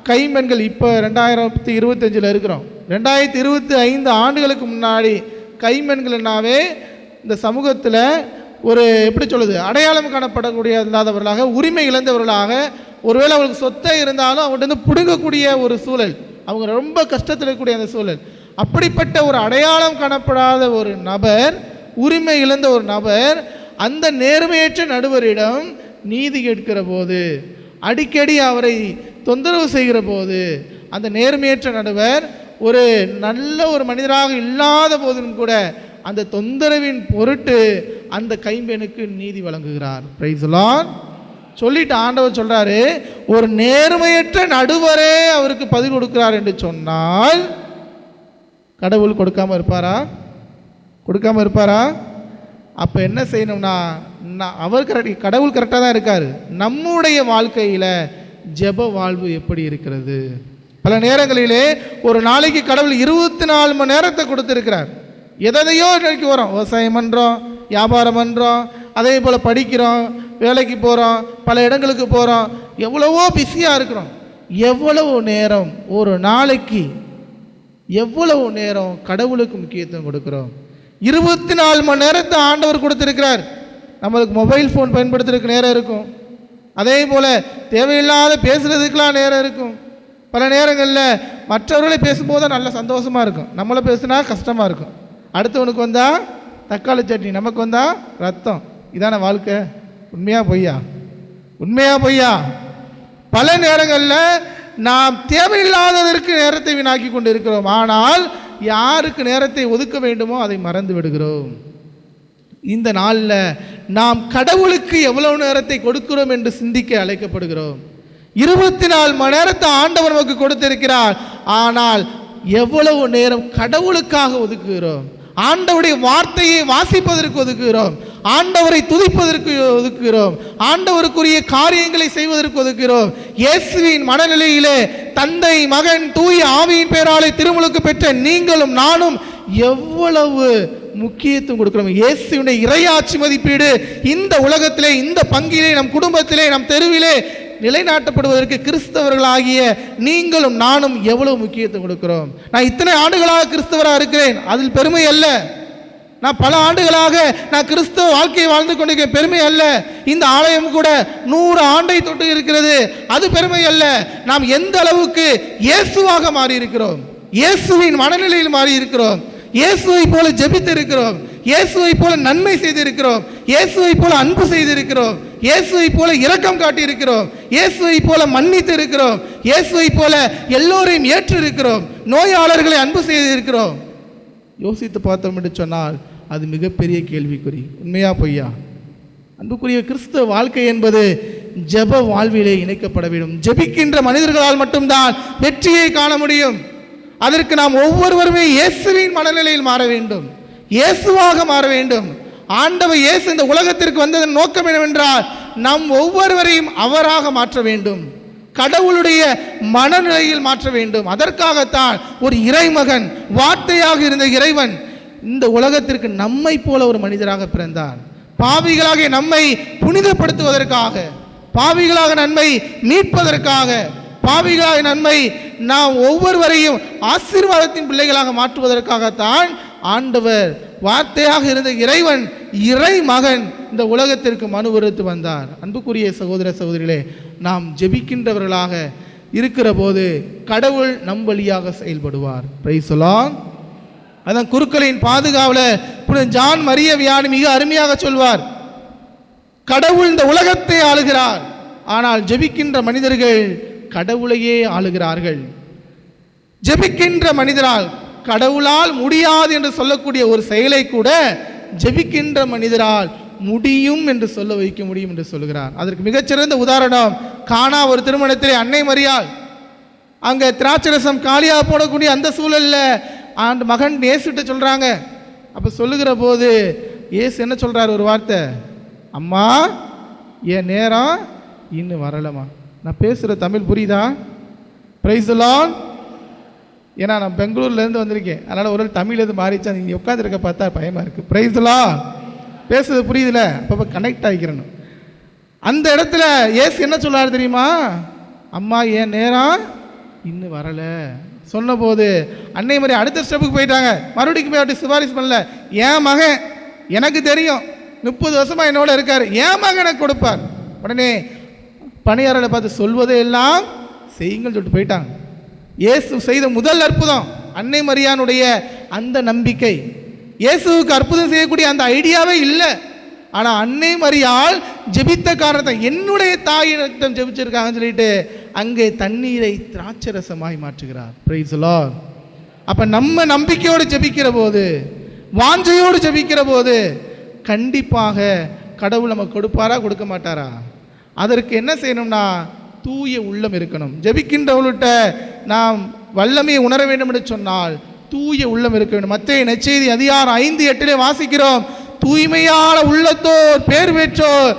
கைம்பெண்கள் இப்போ 2025 இருக்கிறோம். 2025 ஆண்டுகளுக்கு முன்னாடி கைம்பெண்கள்னாவே இந்த சமூகத்தில் ஒரு எப்படி சொல்லுது, அடையாளம் காணப்படக்கூடிய இல்லாதவர்களாக, உரிமை இழந்தவர்களாக, ஒருவேளை அவங்களுக்கு சொத்தை இருந்தாலும் அவங்கள்ட்ட வந்து பிடுங்கக்கூடிய ஒரு சூழல், அவங்க ரொம்ப கஷ்டத்தில் இருக்கக்கூடிய அந்த சூழல். அப்படிப்பட்ட ஒரு அடையாளம் காணப்படாத ஒரு நபர், உரிமை இழந்த ஒரு நபர் அந்த நேர்மையற்ற நடுவரிடம் நீதி கேட்கிற போது, அடிக்கடி அவரை தொந்தரவு செய்கிற போது, அந்த நேர்மையற்ற நடுவர் ஒரு நல்ல ஒரு மனிதராக இல்லாத போதிலும் கூட அந்த தொந்தரவின் பொருட்டு அந்த கைம்பெண்ணுக்கு நீதி வழங்குகிறார். Praise the Lord. சொல்லிட்டு ஆண்டவர் சொல்றாரு, ஒரு நேர்மையற்ற நடுவரே அவருக்கு பதில் கொடுக்கிறார் என்று சொன்னால் கடவுள் கொடுக்காம இருப்பாரா? கொடுக்காம இருப்பாரா? அப்போ என்ன செய்யணும்னா, அவர் கடவுள் கரெக்டாக தான் இருக்கார். நம்முடைய வாழ்க்கையில் ஜெப வாழ்வு எப்படி இருக்கிறது? பல நேரங்களிலே ஒரு நாளைக்கு கடவுள் 24 மணி நேரத்தை கொடுத்துருக்கிறார். எதையோ நோக்கி வரோம், விவசாயம் பண்ணுறோம், வியாபாரம் பண்ணுறோம், அதே போல் படிக்கிறோம், வேலைக்கு போகிறோம், பல இடங்களுக்கு போகிறோம், எவ்வளவோ பிஸியாக இருக்கிறோம். எவ்வளவு நேரம் ஒரு நாளைக்கு, எவ்வளவு நேரம் கடவுளுக்கு முக்கியத்துவம் கொடுக்குறோம்? 24 மணி நேரத்தை ஆண்டவர் கொடுத்துருக்கிறார். நம்மளுக்கு மொபைல் ஃபோன் பயன்படுத்துறதுக்கு நேரம் இருக்கும், அதே போல் தேவையில்லாத பேசுகிறதுக்கெலாம் நேரம் இருக்கும். பல நேரங்களில் மற்றவர்களை பேசும்போது நல்ல சந்தோஷமாக இருக்கும், நம்மளை பேசுனா கஷ்டமாக இருக்கும். அடுத்தவனுக்கு வந்தால் தக்காளி சட்னி, நமக்கு வந்தால் ரத்தம். இதான வாழ்க்கை? உண்மையா பொய்யா? உண்மையா பொய்யா? பல நேரங்களில் நாம் தேவையில்லாததற்கு நேரத்தை வீணாக்கி கொண்டு இருக்கிறோம். ஆனால் யாருக்கு நேரத்தை ஒதுக்க வேண்டுமோ அதை மறந்து விடுகிறோம். இந்த நாளில் நாம் கடவுளுக்கு எவ்வளவு நேரத்தை கொடுக்கிறோம் என்று சிந்திக்க அழைக்கப்படுகிறோம். 24 மணி நேரத்தை ஆண்டவர் நமக்கு கொடுத்திருக்கிறார். ஆனால் எவ்வளவு நேரம் கடவுளுக்காக ஒதுக்குகிறோம்? ஆண்டவருடைய வார்த்தையை வாசிப்பதற்கு ஒதுக்குகிறோம், ஆண்டவரை துதிப்பதற்கு ஒதுக்குகிறோம், ஆண்டவருக்குரிய காரியங்களை செய்வதற்கு ஒதுக்குகிறோம். இயேசுவின் மனநிலையிலே தந்தை, மகன், தூய ஆவியின் பெயராலே திருமுழுக்கு பெற்ற நீங்களும் நானும் எவ்வளவு முக்கியத்துவம் கொடுக்கிறோம். இயேசுவினுடைய இறையாட்சி மதிப்பீடு இந்த உலகத்திலே, இந்த பங்கிலே, நம் குடும்பத்திலே, நம் தெருவிலே நிலைநாட்டப்படுவதற்கு கிறிஸ்தவர்களாகிய நீங்களும் நானும் எவ்வளவு முக்கியத்துவம் கொடுக்கிறோம். நான் இத்தனை ஆண்டுகளாக கிறிஸ்தவராக இருக்கிறேன், அதில் பெருமை அல்ல. நான் பல ஆண்டுகளாக நான் கிறிஸ்தவ வாழ்க்கையை வாழ்ந்து கொண்டிருக்கிற பெருமை அல்ல. இந்த ஆலயம் கூட 100 ஆண்டை தொட்டு இருக்கிறது, அது பெருமை அல்ல. நாம் எந்த அளவுக்கு இயேசுவாக மாறி இருக்கிறோம், இயேசுவின் மனநிலையில் மாறி இருக்கிறோம், இயேசுவை போல ஜெபித்து இருக்கிறோம், இயேசுவை போல நன்மை செய்திருக்கிறோம், இயேசுவை போல அன்பு செய்திருக்கிறோம், இயேசுவை போல இரக்கம் காட்டி இருக்கிறோம், இயேசுவை போல மன்னித்து இருக்கிறோம், இயேசுவை போல எல்லோரையும் ஏற்று இருக்கிறோம், நோயாளர்களை அன்பு செய்திருக்கிறோம். யோசித்து பார்த்தோம் என்று சொன்னால் அது மிகப்பெரிய கேள்விக்குறி. உண்மையா பொய்யா? அன்புக்குரிய கிறிஸ்தவ வாழ்க்கை என்பது ஜெப வாழ்விலே இணைக்கப்பட வேண்டும். ஜெபிக்கின்ற மனிதர்களால் மட்டும்தான் வெற்றியை காண முடியும். அதற்கு நாம் ஒவ்வொருவருமே இயேசுவின் மனநிலையில் மாற வேண்டும், இயேசுவாக மாற வேண்டும். ஆண்டவர் இயேசு இந்த உலகத்திற்கு வந்ததன் நோக்கம் என்னவென்றால் நம் ஒவ்வொருவரையும் அவராக மாற்ற வேண்டும், கடவுளுடைய மனநிலையில் மாற்ற வேண்டும். அதற்காகத்தான் ஒரு இறைமகன், வார்த்தையாக இருந்த இறைவன் இந்த உலகத்திற்கு நம்மை போல ஒரு மனிதராக பிறந்தார். பாவிகளாகிய நம்மை புனிதப்படுத்துவதற்காக, பாவிகளாக நம்மை மீட்பதற்காக, பாவிகளாக நம்மை நாம் ஒவ்வொருவரையும் ஆசீர்வாதத்தின் பிள்ளைகளாக மாற்றுவதற்காகத்தான் ஆண்டவர், வார்த்தையாக இருந்த இறைவன், இறை மகன் இந்த உலகத்திற்கு மனு உருத்து வந்தார். அன்புக்குரிய சகோதர சகோதரிகளே, நாம் ஜெபிக்கின்றவர்களாக இருக்கிற போது கடவுள் நம் வழியாக செயல்படுவார். Praise the Lord. அதான் குருக்களின் பாதுகாவலர் ஜான் மரிய வியானி மிக அருமையாக சொல்வார், கடவுள் இந்த உலகத்தை ஆளுகிறார், ஆனால் ஜெபிக்கின்ற மனிதர்கள் கடவுளையே ஆளுகிறார்கள். ஜெபிக்கின்ற மனிதரால் கடவுளால் முடியாது என்று சொல்லக்கூடிய ஒரு செயலை கூட ஜெபிக்கின்ற மனிதரால் முடியும் என்று சொல்ல வைக்க முடியும் என்று சொல்கிறார். அதற்கு மிகச்சிறந்த உதாரணம் கானா ஒரு திருமணத்திலே அன்னை மரியாள் அங்கே திராட்சரசம் காலியாக போடக்கூடிய அந்த சூழலில் அந்த மகன் இயேசுகிட்ட சொல்கிறாங்க. அப்போ சொல்லுகிற போது இயேசு என்ன சொல்கிறார்? ஒரு வார்த்தை, அம்மா என் நேரம் இன்னும் வரலம்மா. நான் பேசுகிற தமிழ் புரியுதா? Praise the Lord. ஏன்னா நான் பெங்களூர்லேருந்து வந்திருக்கேன், அதனால் ஒரு தமிழ் எது மாறிச்சா நீங்கள் உட்காந்துருக்க பார்த்தா பயமாக இருக்குது. Praise the Lord. பேசுறது புரியுதுல? அப்போ கனெக்ட் ஆகிக்கிறேன். அந்த இடத்துல இயேசு என்ன சொல்றாரு தெரியுமா? அம்மா என் நேரம் இன்னும் வரலை சொன்னபோது அன்னை மாதிரி அடுத்த ஸ்டெப்புக்கு போயிட்டாங்க. மறுபடியும் போய் அப்படி சிபாரிசு பண்ணல. என் மகன் எனக்கு தெரியும், 30 வருஷமாக என்னோட இருக்கார், என் மகன் எனக்கு கொடுப்பார். உடனே பணியாளரை பார்த்து சொல்வதை எல்லாம் செய்யுங்கள் சொல்லிட்டு போயிட்டாங்க. இயேசு செய்த முதல் அற்புதம் அன்னை மரியானுடைய அந்த நம்பிக்கை. இயேசுவுக்கு அற்புதம் செய்யக்கூடிய அந்த ஐடியாவே இல்லை. ஆனால் அன்னை மரியாள் ஜெபித்த காரணத்தை, என்னுடைய தாயிடம் ஜெபிச்சிருக்காங்கன்னு சொல்லிட்டு அங்கே தண்ணீரை திராட்சரசமாய் மாற்றுகிறார். Praise the Lord. அப்போ நம்ம நம்பிக்கையோடு ஜெபிக்கிற போது, வாஞ்சையோடு ஜெபிக்கிற போது கண்டிப்பாக கடவுள் நமக்கு கொடுப்பாரா கொடுக்க மாட்டாரா? அதற்கு என்ன செய்யணும்னா தூய உள்ளம் இருக்கணும். ஜெபிக்கின்றவள்கிட்ட நாம் வல்லமையை உணர வேண்டும் என்று சொன்னால் தூய உள்ளம் இருக்க வேண்டும். மத்தேயு நற்செய்தி அதிகாரம் 5:8 வாசிக்கிறோம், தூய்மையான உள்ளத்தோர் பேர் பெற்றோர்,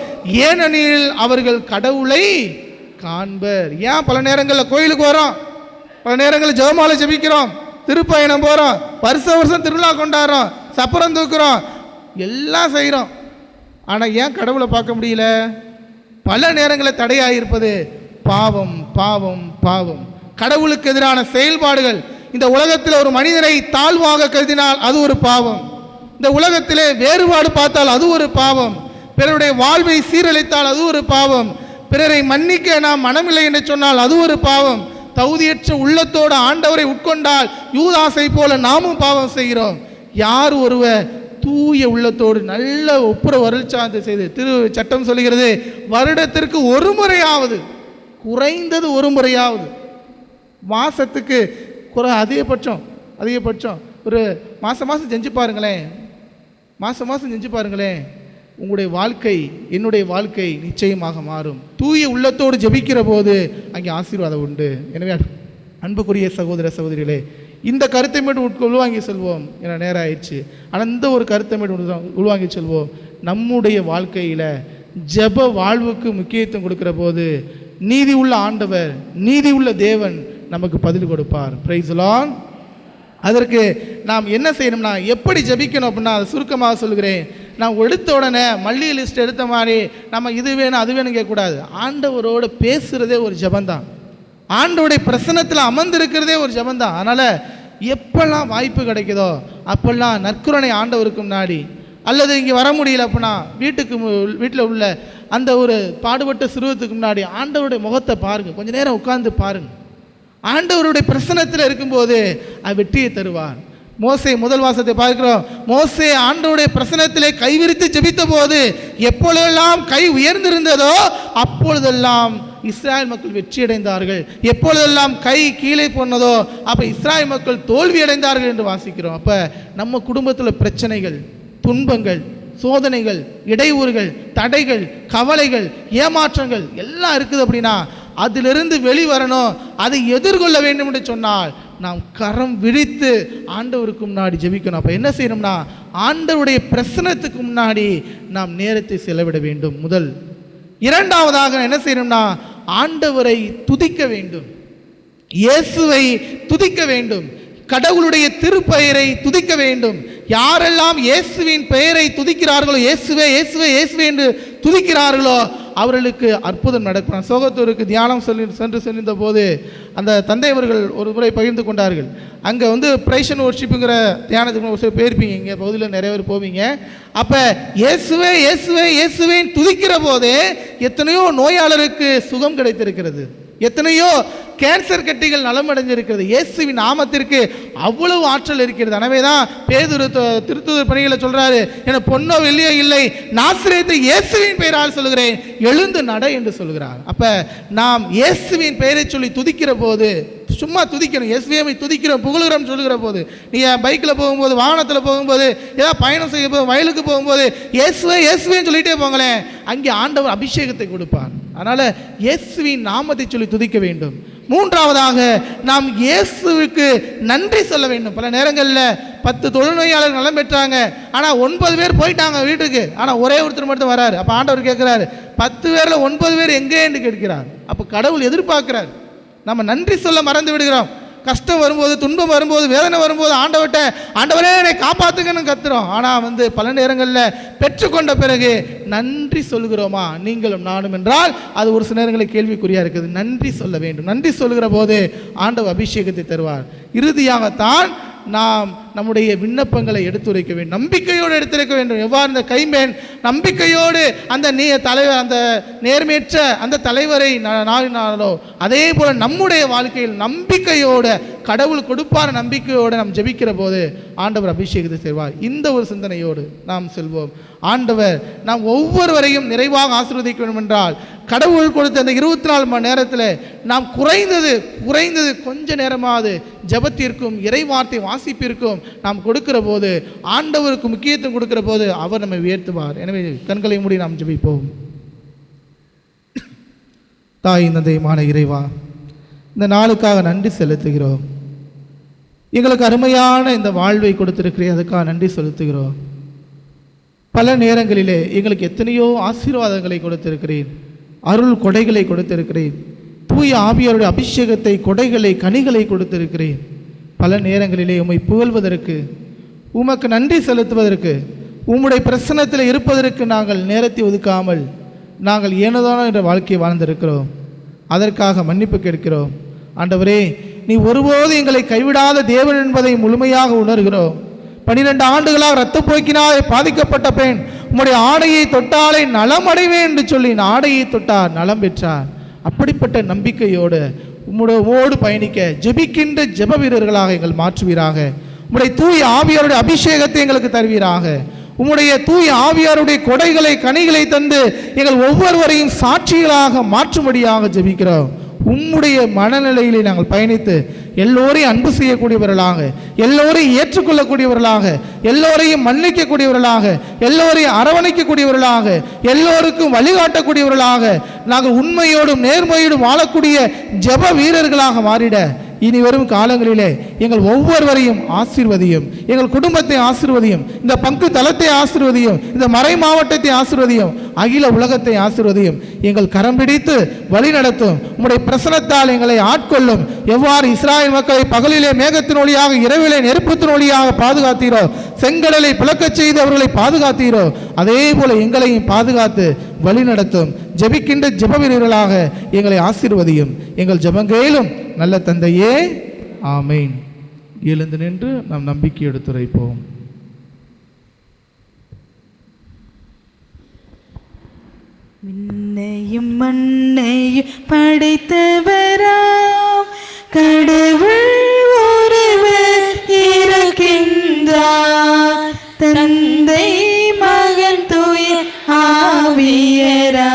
ஏனெனில் அவர்கள் கடவுளை காண்பர். ஏன் பல நேரங்களில் கோயிலுக்கு வரோம், பல நேரங்களில் ஜெபமாலை ஜெபிக்கிறோம், திருப்பயணம் போகிறோம், வருஷம் திருவிழா கொண்டாடுறோம், சப்பரம் தூக்குறோம், எல்லாம் செய்கிறோம், ஆனால் ஏன் கடவுளை பார்க்க முடியல? பல நேரங்களில் தடையாக இருப்பது பாவம், பாவம், பாவம், கடவுளுக்கு எதிரான செயல்பாடுகள். இந்த உலகத்தில் ஒரு மனிதனை தாழ்வாக கருதினால் அது ஒரு பாவம், இந்த உலகத்திலே வேறுபாடு பார்த்தால் அது ஒரு பாவம், பிறருடைய வாழ்வை சீரழித்தால் அது ஒரு பாவம், பிறரை மன்னிக்க நாம் மனமில்லை என்று சொன்னால் அது ஒரு பாவம், தகுதியற்ற உள்ளத்தோடு ஆண்டவரை உட்கொண்டால் யூதாசை போல நாமும் பாவம் செய்கிறோம். யார் ஒருவர் தூய உள்ளத்தோடு நல்ல ஒப்புர வருள்சாந்தி செய்து, திரு சட்டம் சொல்லுகிறது, வருடத்திற்கு ஒரு முறையாவது, குறைந்தது ஒரு முறையாவது, மாசத்துக்கு அதிகபட்சம் ஒரு மாதம் செஞ்சு பாருங்களேன், மாதம் செஞ்சு பாருங்களேன், உங்களுடைய வாழ்க்கை, என்னுடைய வாழ்க்கை நிச்சயமாக மாறும். தூய உள்ளத்தோடு ஜெபிக்கிற போது அங்கே ஆசீர்வாதம் உண்டு. எனவே அன்புக்குரிய சகோதர சகோதரிகளே, இந்த கருத்தை மட்டும் உள்வாங்கி செல்வோம். ஏன்னா நேரம் ஆயிடுச்சு. ஆனால் இந்த ஒரு கருத்தை மட்டும் உள்வாங்கி செல்வோம். நம்முடைய வாழ்க்கையில் ஜெப வாழ்வுக்கு முக்கியத்துவம் கொடுக்கிற போது நீதி உள்ள ஆண்டவர், நீதி உள்ள தேவன் நமக்கு பதில் கொடுப்பார். Praise the Lord. அதற்கு நாம் என்ன செய்யணும்னா, எப்படி ஜெபிக்கணும் அப்படின்னா அதை சுருக்கமாக சொல்கிறேன். நான் எடுத்த உடனே மல்லி லிஸ்ட் எடுத்த மாதிரி நம்ம இது வேணும் அது வேணும் கேட்கக்கூடாது. ஆண்டவரோடு பேசுகிறதே ஒரு ஜெபந்தான். ஆண்டவருடைய பிரசன்னத்தில் அமர்ந்திருக்கிறதே ஒரு ஜெபந்தான். அதனால் எப்பெல்லாம் வாய்ப்பு கிடைக்குதோ அப்பெல்லாம் நற்கருணை ஆண்டவருக்கு முன்னாடி, அல்லது இங்கே வர முடியல அப்படின்னா வீட்டில் உள்ள அந்த ஒரு பாடுபட்ட சிறுவத்துக்கு முன்னாடி ஆண்டவருடைய முகத்தை பாருங்கள், கொஞ்சம் நேரம் உட்கார்ந்து பாருங்கள். ஆண்டவருடைய பிரசன்னத்தில் இருக்கும்போது வெற்றியை தருவார். மோசே முதல் வாசத்தை பார்க்கிறோம். மோசே ஆண்டவருடைய பிரசன்னத்திலே கைவிரித்து ஜெபித்த போது எப்பொழுதெல்லாம் கை உயர்ந்திருந்ததோ அப்பொழுதெல்லாம் இஸ்ராயல் மக்கள் வெற்றி அடைந்தார்கள். எப்பொழுதெல்லாம் கை கீழே போனதோ அப்போ இஸ்ராயல் மக்கள் தோல்வி அடைந்தார்கள் என்று வாசிக்கிறோம். அப்போ நம்ம குடும்பத்தில் பிரச்சனைகள், துன்பங்கள், சோதனைகள், இடையூறுகள், தடைகள், கவலைகள், ஏமாற்றங்கள் எல்லாம் இருக்குது அப்படின்னா அதிலிருந்து வெளிவரணும், அதை எதிர்கொள்ள வேண்டும் என்று சொன்னால் நாம் கரம் விழித்து ஆண்டவருக்கு முன்னாடி ஜெபிக்கணும். அப்போ என்ன செய்யணும்னா, ஆண்டவருடைய பிரசன்னத்துக்கு முன்னாடி நாம் நேரத்தை செலவிட வேண்டும். முதல். இரண்டாவதாக என்ன செய்யணும்னா, ஆண்டவரை துதிக்க வேண்டும், இயேசுவை துதிக்க வேண்டும், கடவுளுடைய திருப்பெயரை துதிக்க வேண்டும். யாரெல்லாம் இயேசுவின் பெயரை துதிக்கிறார்களோ, இயேசுவே இயேசுவே இயேசுவே என்று துதிக்கிறார்களோ அவர்களுக்கு அற்புதம் நடக்கும். சோகத்தூருக்கு தியானம் சென்று சென்ற போது அந்த தந்தை அவர்கள் ஒரு முறை பகிர்ந்து கொண்டார்கள். அங்கே பிரைஸ் அண்ட் வொர்ஷிப்புங்கிற தியானத்துக்கு போயிருப்பீங்க, இங்கே பகுதியில் நிறைய பேர் போவீங்க. அப்போ இயேசுவே இயேசுவே இயேசுவேன்னு துதிக்கிற போதே எத்தனையோ நோயாளருக்கு சுகம் கிடைத்திருக்கிறது, எத்தனையோ கேன்சர் கட்டிகள் நலமடைஞ்சிருக்கிறது. இயேசுவின் நாமத்திற்கு அவ்வளவு ஆற்றல் இருக்கிறது. எனவே தான் பேதுரு திருத்தூதர் பணிகளை சொல்றாரு, என பொன்னோ வெள்ளியோ இல்லை, நாசரேத்து இயேசுவின் பெயரால் சொல்கிறேன், எழுந்து நட என்று சொல்கிறார். அப்ப நாம் இயேசுவின் பெயரை சொல்லி துதிக்கிற போது, சும்மா துதிக்கணும், இயேசுவை துதிக்கிறோம் புகழுகிறோம் சொல்லுகிற போது, நீ பைக்கில் போகும்போது, வாகனத்தில் போகும்போது, ஏதாவது பயணம் செய்ய போது, வயலுக்கு போகும்போது இயேசுவே இயேசுவேன்னு சொல்லிட்டே போங்களேன், அங்கே ஆண்டவர் அபிஷேகத்தை கொடுப்பார். அதனால இயேசுவின் நாமத்தை சொல்லி துதிக்க வேண்டும். மூன்றாவதாக நாம் இயேசுவுக்கு நன்றி சொல்ல வேண்டும். பல நேரங்களில் 10 தொழுநோயாளர்கள் நலம் பெற்றாங்க, ஆனால் 9 பேர் போயிட்டாங்க வீட்டுக்கு, ஆனால் ஒரே ஒருத்தர் மட்டும் வராரு. அப்போ ஆண்டவர் கேட்குறாரு, 10 பேரில் 9 பேர் எங்கே என்று கேட்கிறார். அப்போ கடவுள் எதிர்பார்க்கிறார். நம்ம நன்றி சொல்ல மறந்து விடுகிறோம். கஷ்டம் வரும்போது, துன்பம் வரும்போது, வேதனை வரும்போது ஆண்டவர்கிட்ட ஆண்டவரே என்னை காப்பாற்றுங்கன்னு கத்துறோம். ஆனால் பல நேரங்களில் பெற்றுக்கொண்ட பிறகு நன்றி சொல்கிறோமா நீங்களும் நானும் என்றால் அது ஒரு சில நேரங்களில் கேள்விக்குறியாக இருக்குது. நன்றி சொல்ல வேண்டும். நன்றி சொல்கிற போது ஆண்டவர் அபிஷேகத்தை தருவார். இறுதியாகத்தான் நாம் நம்முடைய விண்ணப்பங்களை எடுத்துரைக்க வேண்டும், நம்பிக்கையோடு எடுத்துரைக்க வேண்டும். எவ்வாறு இந்த கைம்பெண் நம்பிக்கையோடு அந்த தலைவர், அந்த நேர்மையற்ற அந்த தலைவரை நாடினாலோ அதே போல நம்முடைய வாழ்க்கையில் நம்பிக்கையோடு, கடவுள் கொடுப்பான நம்பிக்கையோடு நாம் ஜெபிக்கிற போது ஆண்டவர் அபிஷேகத்தை செய்வார். இந்த ஒரு சிந்தனையோடு நாம் செல்வோம். ஆண்டவர் நாம் ஒவ்வொருவரையும் நிறைவாக ஆசீர்வதிக்க வேண்டும் என்றால், கடவுள் கொடுத்த அந்த 24 மணி நேரத்தில் நாம் குறைந்தது கொஞ்ச நேரமாவது ஜெபத்திற்கும் இறைவார்த்தை வாசிப்பிற்கும் நாம் கொடுக்கிற போது, ஆண்டவருக்கு முக்கியத்துவம் கொடுக்கிற போது அவர் நம்மை உயர்த்துவார். எனவே கண்களை மூடி நாம் ஜெபிப்போம். தாய் தந்தையுமான இறைவா, இந்த நாளுக்காக நன்றி செலுத்துகிறோம். எங்களுக்கு அருமையான இந்த வாழ்வை கொடுத்திருக்கிறேன், அதுக்காக நன்றி செலுத்துகிறோம். பல நேரங்களிலே எங்களுக்கு எத்தனையோ ஆசீர்வாதங்களை கொடுத்திருக்கிறேன், அருள் கொடைகளை கொடுத்திருக்கிறேன், தூய ஆவியாருடைய அபிஷேகத்தை, கொடைகளை, கனிகளை கொடுத்திருக்கிறேன். பல நேரங்களிலே உம்மை புகழ்வதற்கு, உமக்கு நன்றி செலுத்துவதற்கு, உம்முடைய பிரசன்னத்தில் இருப்பதற்கு நாங்கள் நேரத்தை ஒதுக்காமல் நாங்கள் ஏனதானோ என்ற வாழ்க்கையை வாழ்ந்திருக்கிறோம். அதற்காக மன்னிப்பு கேட்கிறோம். ஆண்டவரே, நீ ஒருபோது எங்களை கைவிடாத தேவன் என்பதை முழுமையாக உணர்கிறோம். 12 ஆண்டுகளாக இரத்தப்போக்கினால் பாதிக்கப்பட்ட பெண் உம்முடைய ஆடையை தொட்டாலே நலமடைவேன் என்று சொல்லி ஆடையை தொட்டார், நலம் பெற்றார். அப்படிப்பட்ட நம்பிக்கையோடு உம்முடைய பயணிக்க ஜெபிக்கின்ற ஜெப வீரர்களாக எங்கள் மாற்றுவீராக. உம்முடைய தூய ஆவியாருடைய அபிஷேகத்தை எங்களுக்கு தருவீராக. உம்முடைய தூய ஆவியாருடைய கொடைகளை, கனிகளை தந்து எங்கள் ஒவ்வொருவரையும் சாட்சிகளாக மாற்றும்படியாக ஜெபிக்கிறோம். உம்முடைய மனநிலையிலே நாங்கள் பயணித்து எல்லோரையும் அன்பு செய்யக்கூடியவர்களாக, எல்லோரையும் ஏற்றுக்கொள்ளக்கூடியவர்களாக, எல்லோரையும் மன்னிக்கக்கூடியவர்களாக, எல்லோரையும் அரவணைக்கக்கூடியவர்களாக, எல்லோருக்கும் வழிகாட்டக்கூடியவர்களாக நாங்கள் உண்மையோடும் நேர்மையோடும் வாழக்கூடிய ஜெப வீரர்களாக மாறிட இனி வரும் காலங்களிலே எங்கள் ஒவ்வொருவரையும் ஆசீர்வதியும், எங்கள் குடும்பத்தை ஆசீர்வதியும், இந்த பங்கு தளத்தை ஆசீர்வதியும், இந்த மறை மாவட்டத்தை ஆசீர்வதியும், அகில உலகத்தை ஆசீர்வதியும். எங்கள் கரம் பிடித்து வழி நடத்தும். உம்முடைய பிரசனத்தால் எங்களை ஆட்கொள்ளும். எவ்வாறு இஸ்ராயேல் மக்களை பகலிலே மேகத்தின் ஒளியாக இரவிலே நெருப்பத்தின் ஒளியாக பாதுகாத்தீரோ, செங்கடலை பிளக்கச் செய்து அவர்களை பாதுகாத்தீரோ, அதே போல எங்களையும் பாதுகாத்து வழி நடத்தும். ஜெபிக்கின்ற ஜெப வீரர்களாக எங்களை ஆசீர்வதியும். எங்கள் ஜெபங்கேலும் நல்ல தந்தையே, ஆமேன். எழுந்து நின்று நாம் நம்பிக்கை எடுத்துரைப்போம். விண்ணையும் மண்ணையும் படைத்தவராம் கடவுள் ஒருவர் இருக்கின்றார். தந்தை மகன் தூய ஆவியராய்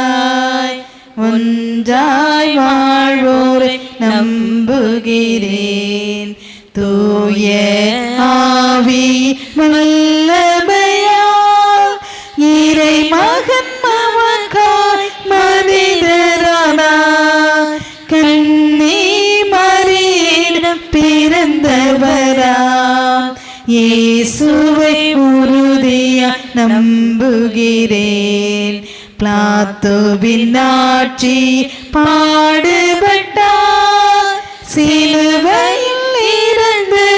ஒன்றாய் வாழ்வோரை நம்புகிறேன். தூய ஆவி வல்லமையால் இறை மகன் மமக்காய் மனிதரானார். கன்னி மரியிடம் பிறந்தவராம் இயேசுவை உறுதியாய் நம்புகிறேன். பிலாத்துவின் ஆட்சி பாடுபட்டார். சிலுவையில் இருந்து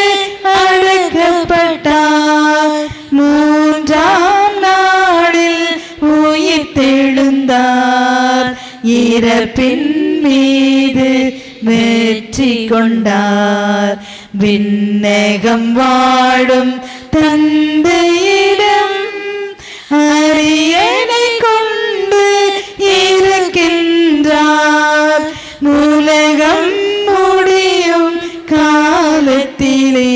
அடக்கப்பட்டார். மூன்றாம் நாளில் உயிர்த்தெழுந்தார். இறப்பின் மீது வெற்றி கொண்டார். விண்ணகம் வாழும் தந்தையிடம் அரியணை கொண்டு இருக்கின்றார். உலகம் முடியும் காலத்திலே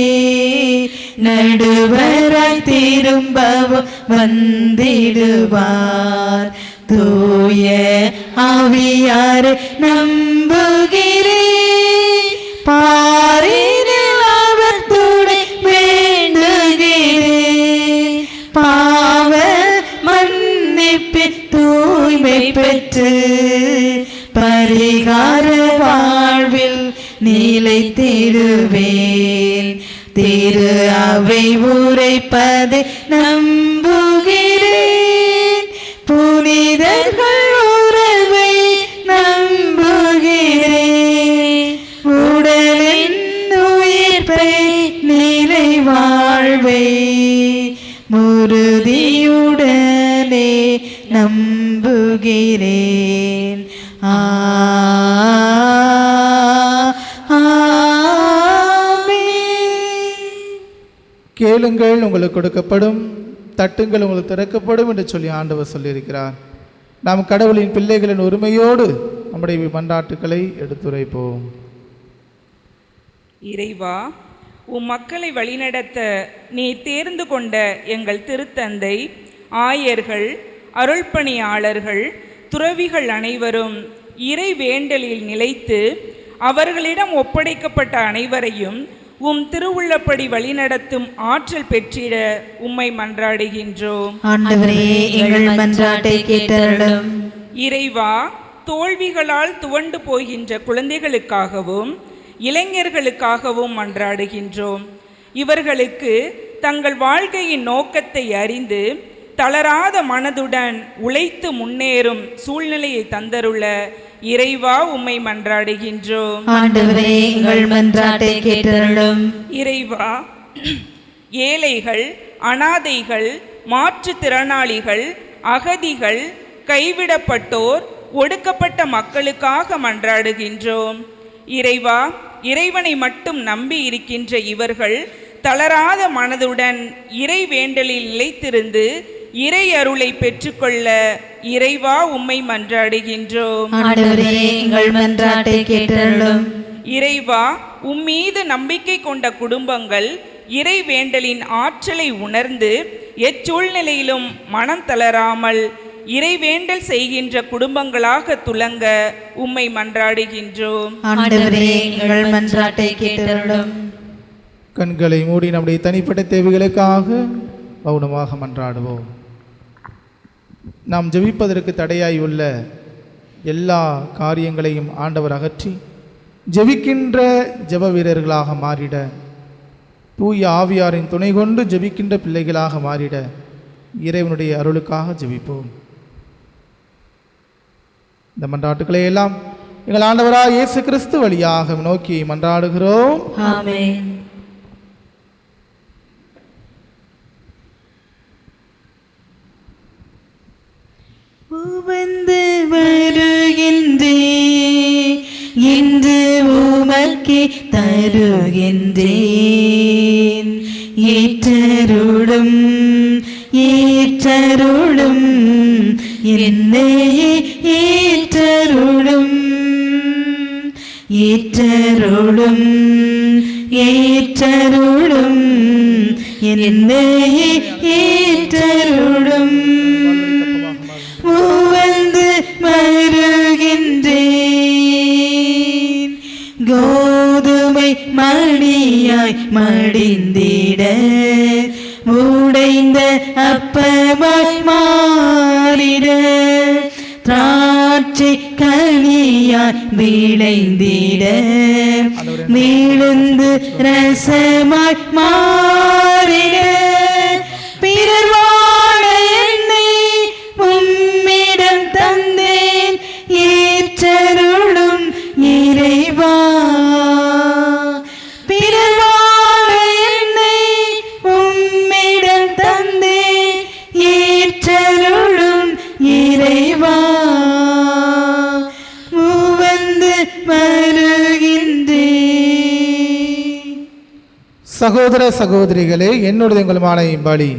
நடுவராய் திரும்பவும் வந்திடுவார். தூய ஆவியாரை நம்புகிறேன். பாரினில் அவர் துணை வேண்டுகிறேன். பாவ மன்னிப்பின் தூய்மை பெற்று பரிகார வாழ்வில் நிலைத்திடுவேன். திரு அவை உரைப்பதை நம்புகிறேன். புனிதர்கள் உறவை நம்புகிறேன். உடலின் உயிர்ப்பை நிலை வாழ்வை உறுதியுடனே நம்புகிறேன். கேளுங்கள் உங்களுக்கு கொடுக்கப்படும், தட்டுங்கள் உங்களுக்கு திறக்கப்படும் என்று சொல்லி ஆண்டவர் சொல்லியிருக்கிறார். நாம் கடவுளின் பிள்ளைகளின் உரிமையோடு நம்முடைய மன்றாட்டுக்களை எடுத்துரைப்போம். இறைவா, உம் மக்களை வழிநடத்த நீ தேர்ந்து கொண்ட எங்கள் திருத்தந்தை, ஆயர்கள், அருள்பணியாளர்கள், துறவிகள் அனைவரும் இறை வேண்டலில் நிலைத்து அவர்களிடம் ஒப்படைக்கப்பட்ட அனைவரையும் உம் திருவுள்ளப்படி வழிநடத்தும் ஆற்றல் பெற்றிட உம்மை மன்றாடுகின்றோம். ஆண்டவரே, எங்கள் மன்றாட்டை கேட்டருளும். இறைவா, தோல்விகளால் துவண்டு போகின்ற குழந்தைகளுக்காகவும் இளைஞர்களுக்காகவும் மன்றாடுகின்றோம். இவர்களுக்கு தங்கள் வாழ்க்கையின் நோக்கத்தை அறிந்து தளராத மனதுடன் உழைத்து முன்னேறும் சூழ்நிலையை தந்தருள இறைவா உம்மை மன்றாடுகின்றோம். ஆண்டவரே, எங்கள் மன்றாட்டை கேட்டருளும். இறைவா, ஏழைகள், அனாதைகள், மாற்றுத்திறனாளிகள், அகதிகள், கைவிடப்பட்டோர், ஒடுக்கப்பட்ட மக்களுக்காக மன்றாடுகின்றோம். இறைவா, இறைவனை மட்டும் நம்பி இருக்கின்ற இவர்கள் தளராத மனதுடன் இறை வேண்டலில் நிலைத்திருந்து இறை அருளை பெற்றுக்கொள்ள இறைவா உம்மை மன்றாடுகின்றோம். ஆண்டவரே, எங்கள் மன்றாட்டை கேட்டருளும். இறைவா, உம்மீது நம்பிக்கை கொண்ட குடும்பங்கள் இறை வேண்டலின் ஆற்றலை உணர்ந்து எச்சூழ்நிலையிலும் மனம் தளராமல் இறைவேண்டல் செய்கின்ற குடும்பங்களாக துலங்க உம்மை மன்றாடுகின்றோம். ஆண்டவரே, எங்கள் மன்றாட்டை கேட்டருளும். கண்களை மூடி நம்முடைய தனிப்பட்ட தேவைகளுக்காக மௌனமாக மன்றாடுவோம். நாம் ஜெபிப்பதற்கு தடையாய் உள்ள எல்லா காரியங்களையும் ஆண்டவர் அகற்றி ஜெபிக்கின்ற ஜெப வீரர்களாக மாறிட, தூய ஆவியாரின் துணை கொண்டு ஜெபிக்கின்ற பிள்ளைகளாக மாறிட இறைவனுடைய அருளுக்காக ஜெபிப்போம். இந்த மன்றாட்டுக்களை எல்லாம் எங்கள் ஆண்டவராக இயேசு கிறிஸ்து வழியாக நோக்கி மன்றாடுகிறோம். ஆமென். உவந்து வருகின்றேன் என்று உமக்கே தருகின்றேன். ஏற்றருளும் ஏற்றருளும் என்னையே ஏற்றருளும் ஏற்றருளும் ஏற்றருளும் என்னையே ஏற்றருளும். உவந்து வருகின்றேன் கோதுமை மணியாய் மடிந்திட உடைந்த அப்பமாய் மாறிட திராட்சை கனியாய் விளைந்திட விழுந்து ரசமாய் மாறிட பிறர் வாழ என்னை உம்மிடம் தந்தேன். ஏற்றருளும் இறைவா பிறர் வாழ என்னை உம்மிடம் தந்தேன். ஏற்றருளும் இறைவா உவந்து வருகின்றேன். சகோதர சகோதரிகளே, என்னுடைய உங்களுமான பலி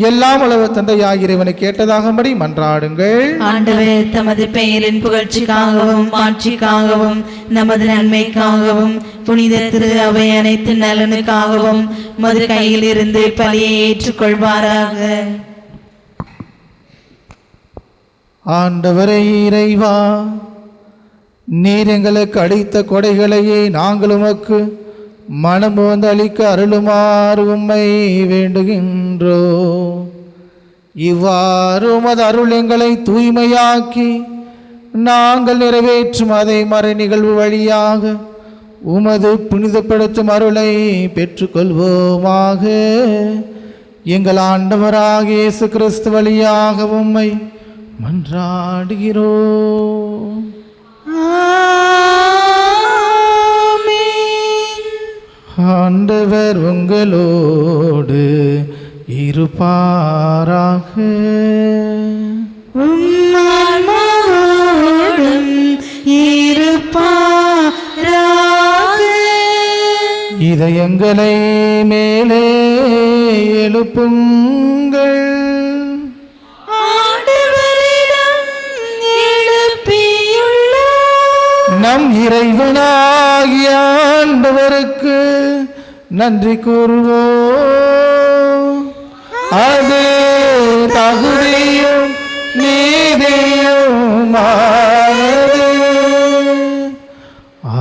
எல்லாம் அளவு தந்தையாகிய இறைவனை கேட்டதாகும்படி மன்றாடுங்கள். ஆண்டவர் தமது பெயரின் புகழ்ச்சிக்காகவும் ஆட்சிக்காகவும் நமது நன்மைக்காகவும் புனித திரு அவை அனைத்து நலனுக்காகவும் மது கையில் இருந்து பலியை ஏற்றுக்கொள்வாராக. ஆண்டவரே இறைவா, நீர் எங்களுக்கு அளித்த கொடைகளையே நாங்கள் உமக்கு மனம் வந்து அளிக்க அருளுமாறு உம்மை வேண்டுகின்றோ. இவ்வாறு உமது அருள் எங்களை தூய்மையாக்கி நாங்கள் நிறைவேற்றும் அதை மறை நிகழ்வு வழியாக உமது புனிதப்படுத்தும் அருளை பெற்றுக்கொள்வோமாக. எங்கள் ஆண்டவராகிய இயேசு கிறிஸ்து வழியாக உம்மை மன்றாடுகிறோம். ஆண்டவர் உங்களோடு இருப்பாராக. உம்மான்மாவோடும் இருப்பாராக. இதயங்களை மேலே எழுப்புங்கள். ஆண்டவரிடம் எழுப்பியுள்ளோம். நம் இறைவனாகிய ஆண்டவருக்கு நன்றி கூறுவோம். அது தகுதியும் நீதியுமானது.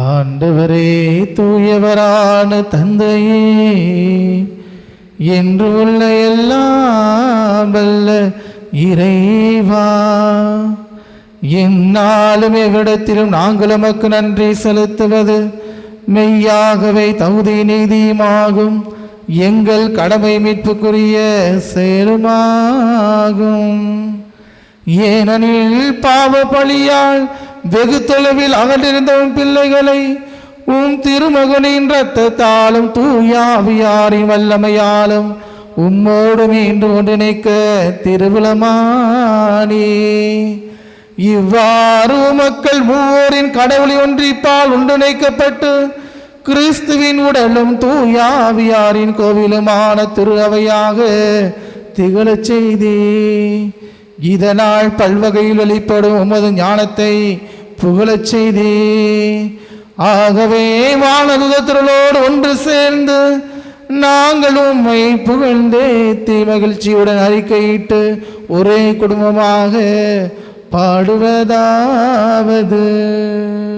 ஆண்டவரே, தூயவரான தந்தையே, என்று உள்ள எல்லாம் வல்ல இறைவா, எந்நாளும் எவ்விடத்திலும் நாங்கள் உமக்கு நன்றி செலுத்துவது மெய்யாகவே தகுதி நீதியுமாகும். எங்கள் கடமை மீட்புக்குரிய செயலுமாகும். ஏனெனில் பாவ பழியால் வெகு தொலைவில் அகன்றிருந்த உம் பிள்ளைகளை உம் திருமகனின் இரத்தத்தாலும் தூயாவியாரின் வல்லமையாலும் உம்மோடு மீண்டும் ஒன்றிணைக்க திருவுளமானே. இவ்வாறு மக்கள் மூவரின் கடவுளை ஒன்றிப்பால் ஒன்றிணைக்கப்பட்டு கிறிஸ்துவின் உடலும் தூயாவியாரின் கோவிலுமான திரு அவையாக திகழச் செய்தே. இதனால் பல்வகையில் வெளிப்படும் உமது ஞானத்தை புகழச் செய்தே. ஆகவே வானதுதத்திரளோடு ஒன்று சேர்ந்து நாங்கள் உம்மை புகழ்ந்தேத்தி மகிழ்ச்சியுடன் அறிக்கையிட்டு ஒரே குடும்பமாக பாடுவதாவது.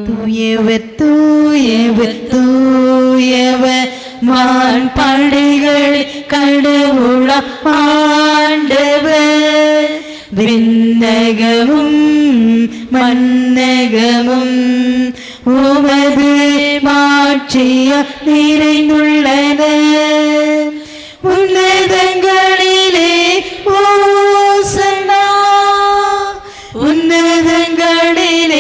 தூயவர் தூயவர் தூயவர் வான் படைகள் கடவுள ஆண்டவர். விண்ணகமும் மன்னகமும் உமது மாட்சிய நிறைந்துள்ளன. உன்னதங்களிலே ஓசன்னா, உன்னதங்களிலே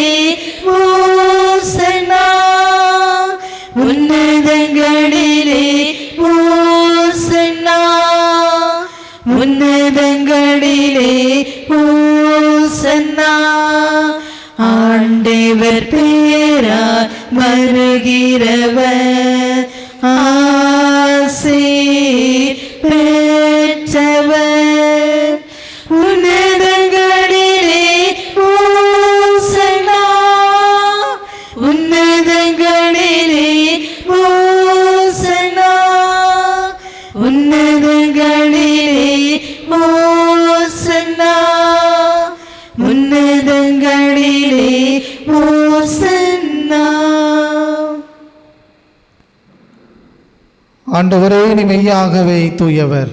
ஆண்டவரே, நீ மெய்யாகவே தூயவர்,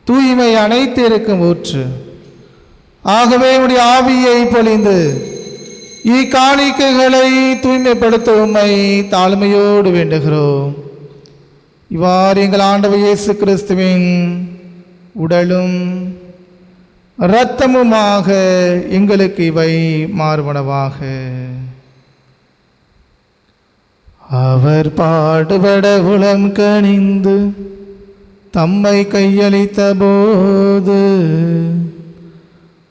தூய்மை அனைத்து இருக்கும் ஊற்று. ஆகவே உடைய ஆவியை பொழிந்து இக்காணிக்கைகளை தூய்மைப்படுத்த உம்மை தாழ்மையோடு வேண்டுகிறோம். இவ்வாறு எங்கள் ஆண்டவர் இயேசு கிறிஸ்துவின் உடலும் இரத்தமுமாக எங்களுக்கு இவை மாறுபனவாக. அவர் பாடுபட உளம் கனிந்து தம்மை கையளித்த போது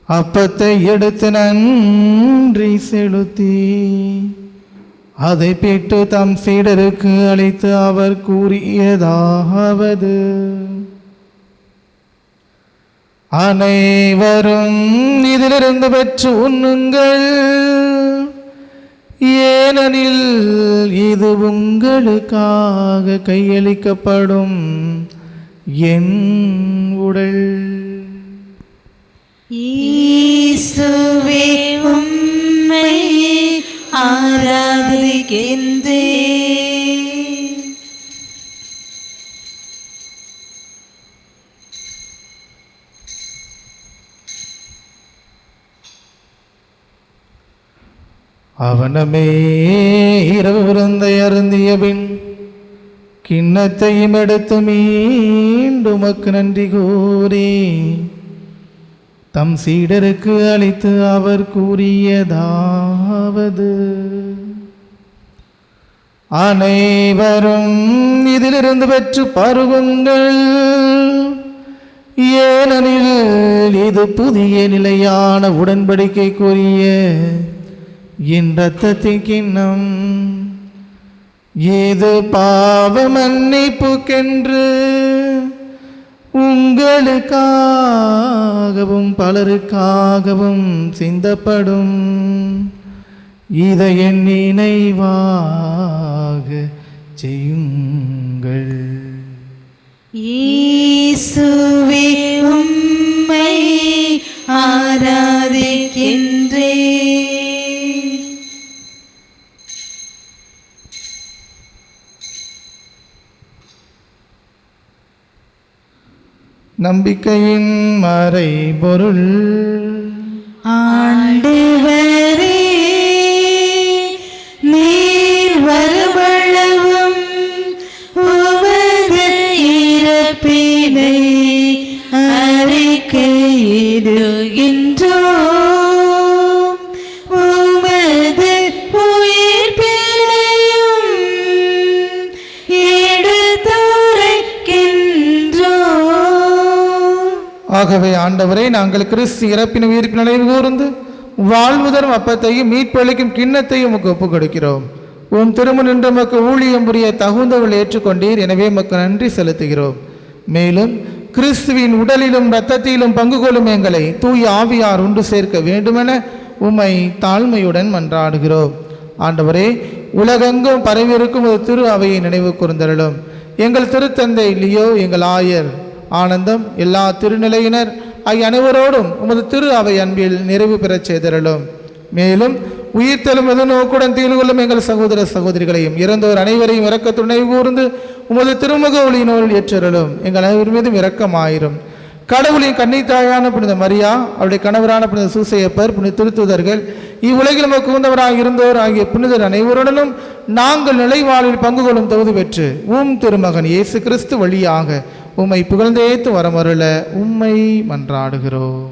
அப்பத்தை எடுத்து நன்றி செலுத்தி அதை பிட்டு தம் சீடருக்கு அளித்து அவர் கூறியதாவது: அனைவரும் இதிலிருந்து பெற்று உண்ணுங்கள், ஏனெனில் இது உங்களுக்காக கையளிக்கப்படும் என் உடல். இயேசுவே, உம்மை ஆராதிக்கின்றேன். அவனமே இரவு விருந்தை அருந்திய பின் கிண்ணத்தையும் எடுத்து மீண்டும் உமக்கு நன்றி கூறி தம் சீடருக்கு அளித்து அவர் கூறியதாவது: அனைவரும் இதிலிருந்து பெற்று பருகுங்கள், ஏனெனில் இது புதிய நிலையான உடன்படிக்கைக்குரிய என் இரத்தத்தின் கிண்ணம். இது பாவ மன்னிப்புக்கென்று உங்களுக்காகவும் பலருக்காகவும் சிந்தப்படும். இதை என் நினைவாக செய்யுங்கள். இயேசுவே, உம்மை ஆராதிக்கின்றேன். நம்பிக்கையின் மறைபொருள். ஆண்டவரே, நீர் வருமளவும் உமது இறப்பினை அறிக்கையிடுகின்றோம், உமது உயிர்ப்பினையும் எடுத்துரைக்கின்றோம். ஆகவே ஆண்டவரே, நாங்கள் கிறிஸ்து இறப்பின் உயிர்ப்பின் நினைவு கூர்ந்து வாழ்வு தரும் அப்பத்தையும் மீட்பளிக்கும் கிண்ணத்தையும் உமக்கு ஒப்புக் கொடுக்கிறோம். உம் திருமண் நின்று உமக்கு ஊழியம் புரிய தகுந்தவள் ஏற்றுக்கொண்டீர், எனவே உமக்கு நன்றி செலுத்துகிறோம். மேலும் கிறிஸ்துவின் உடலிலும் இரத்தத்திலும் பங்கு கொள்ளும் எங்களை தூய ஆவியார் ஒன்று சேர்க்க வேண்டுமென உம்மை தாழ்மையுடன் மன்றாடுகிறோம். ஆண்டவரே, உலகெங்கும் பரவியிருக்கும் ஒரு திரு அவையை நினைவு கூர்ந்தருளும். எங்கள் திருத்தந்தை லியோ, எங்கள் ஆயர் ஆனந்தம், எல்லா திருநிலையினர் ஆகிய அனைவரோடும் உமது திரு அவை அன்பில் நிறைவு பெறச் செய்தருளும். மேலும் உயிர்த்தெழும் எதிர்நோக்குடன் தீர்வு கொள்ளும் எங்கள் சகோதர சகோதரிகளையும் இறந்தோர் அனைவரையும் இரக்கத்துடன் நினைவு கூர்ந்து உமது திருமுக ஒளியினோல் ஏற்றருளும். எங்கள் அனைவர் மீதும் இரக்கமாயிரும். கடவுளின் கன்னித்தாயான புனித மரியா, அவருடைய கணவரான புனித சூசையப்பர், புனித திருத்தூதர்கள், இவ்வுலகில் நமக்கு உகந்தவராக இருந்தோர் ஆகிய புனிதர் அனைவருடனும் நாங்கள் நிலைவாழ்வில் பங்கு கொள்ளும் தகுதி பெற்று உம் திருமகன் இயேசு கிறிஸ்து வழியாக உம்மை புகழ்ந்தேத்து வரமருள உம்மை மன்றாடுகிறோம்.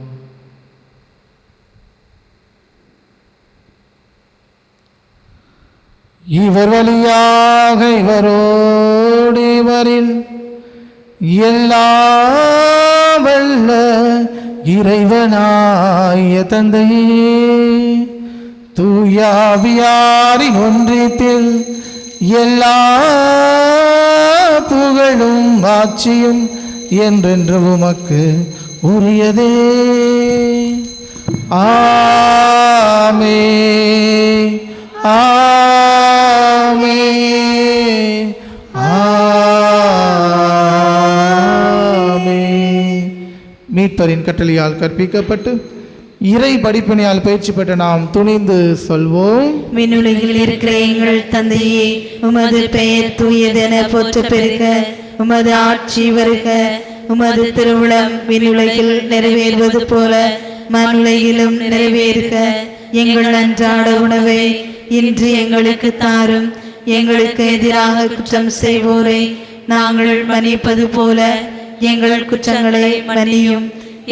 இவர் வழியாக இவரோடு இவரில் எல்லாம் வல்ல இறைவனாய தந்தையே, தூயாவியாரின் ஒன்றியத்தில் எல்லா புகழும் ஆட்சியும் என்றென்று உமக்கு உரியதே. ஆமே ஆமே ஆமே. மீட்பரின் கட்டளையால் கற்பிக்கப்பட்டு இறை படிப்பினையால் பயிற்சி பெற்ற நாம் துணிந்து சொல்வோம். விண்ணுலகில் இருக்கிற எங்கள் தந்தையே, உமது பெயர் தூயதென போற்ற பெருக, உமது ஆட்சி வருக, உமது திருவுளம் விண்ணுலகில் நிறைவேறுவது போல மண்ணுலகிலும் நிறைவேறுக. எங்கள் அன்றாட உணவை இன்று எங்களுக்கு தாரும். எங்களுக்கு எதிராக குற்றம் செய்வோரை நாங்கள் மன்னிப்பது போல எங்கள் குற்றங்களை மன்னியும்.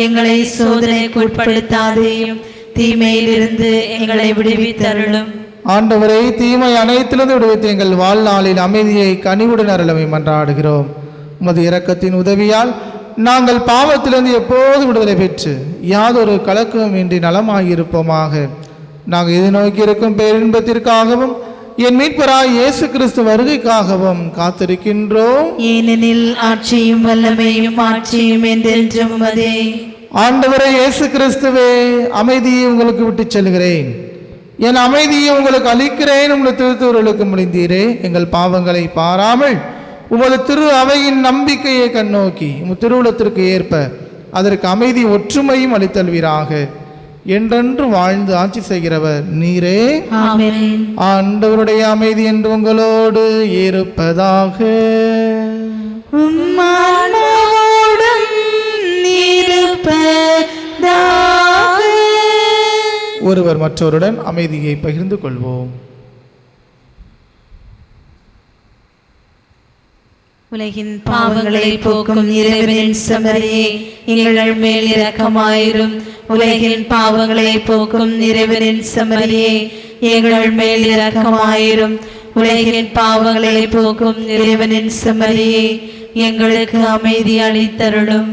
எங்களை சோதனைக்கு உட்படுத்தாதேயும், தீமையிலிருந்து எங்களை விடுவித்தருளும். ஆண்டவரை, தீமை அனைத்திலிருந்து விடுவித்து எங்கள் வாழ்நாளில் அமைதியை கனிவுடன் அருளமை மன்றாடுகிறோம். உமது இரக்கத்தின் உதவியால் நாங்கள் பாவத்திலிருந்து எப்போதும் விடுதலை பெற்று யாதொரு கலக்கமும் இன்றி நலமாகியிருப்போமாக. நாங்கள் எதிர்நோக்கி இருக்கும் பேரின்பத்திற்காகவும் என் மீட்பராய் இயேசு கிறிஸ்து வருகைக்காகவும் காத்திருக்கின்றோம். ஏனெனில் ஆட்சியும் வல்லமையும் ஆட்சியும் என்றென்றும் உமதே. ஆண்டவரே இயேசு கிறிஸ்துவே, அமைதியை உங்களுக்கு விட்டு செல்கிறேன், என் அமைதியை உங்களுக்கு அளிக்கிறேன். உங்கள் திருத்தூர்களுக்கு முடிந்தீரே. எங்கள் பாவங்களை பாராமல் உமது திரு அவையின் நம்பிக்கையை கண்ணோக்கி உமது திருவுளத்திற்கு ஏற்ப அதற்கு அமைதி ஒற்றுமையும் அளித்தல்வீராக. என்றென்று வாழ்ந்து ஆட்சி செய்கிறவர் நீரே. ஆமென். ஆண்டவருடைய அமைதி என்று உங்களோடு இருப்பதாக. உம்மானோடும் இருப்பதாக. ஒருவர் மற்றவருடன் அமைதியை பகிர்ந்து கொள்வோம். உலகின் பாவங்களை போக்கும் இறைவனின் செம்மறியே, எங்கள் மேல் இரக்கமாயிரும். உலகின் பாவங்களை போக்கும் இறைவனின் செம்மறியே, எங்கள் மேல் இரக்கமாயிரும். உலகின் பாவங்களை போக்கும் இறைவனின் செம்மறியே, எங்களுக்கு அமைதி அளித்தருளும்.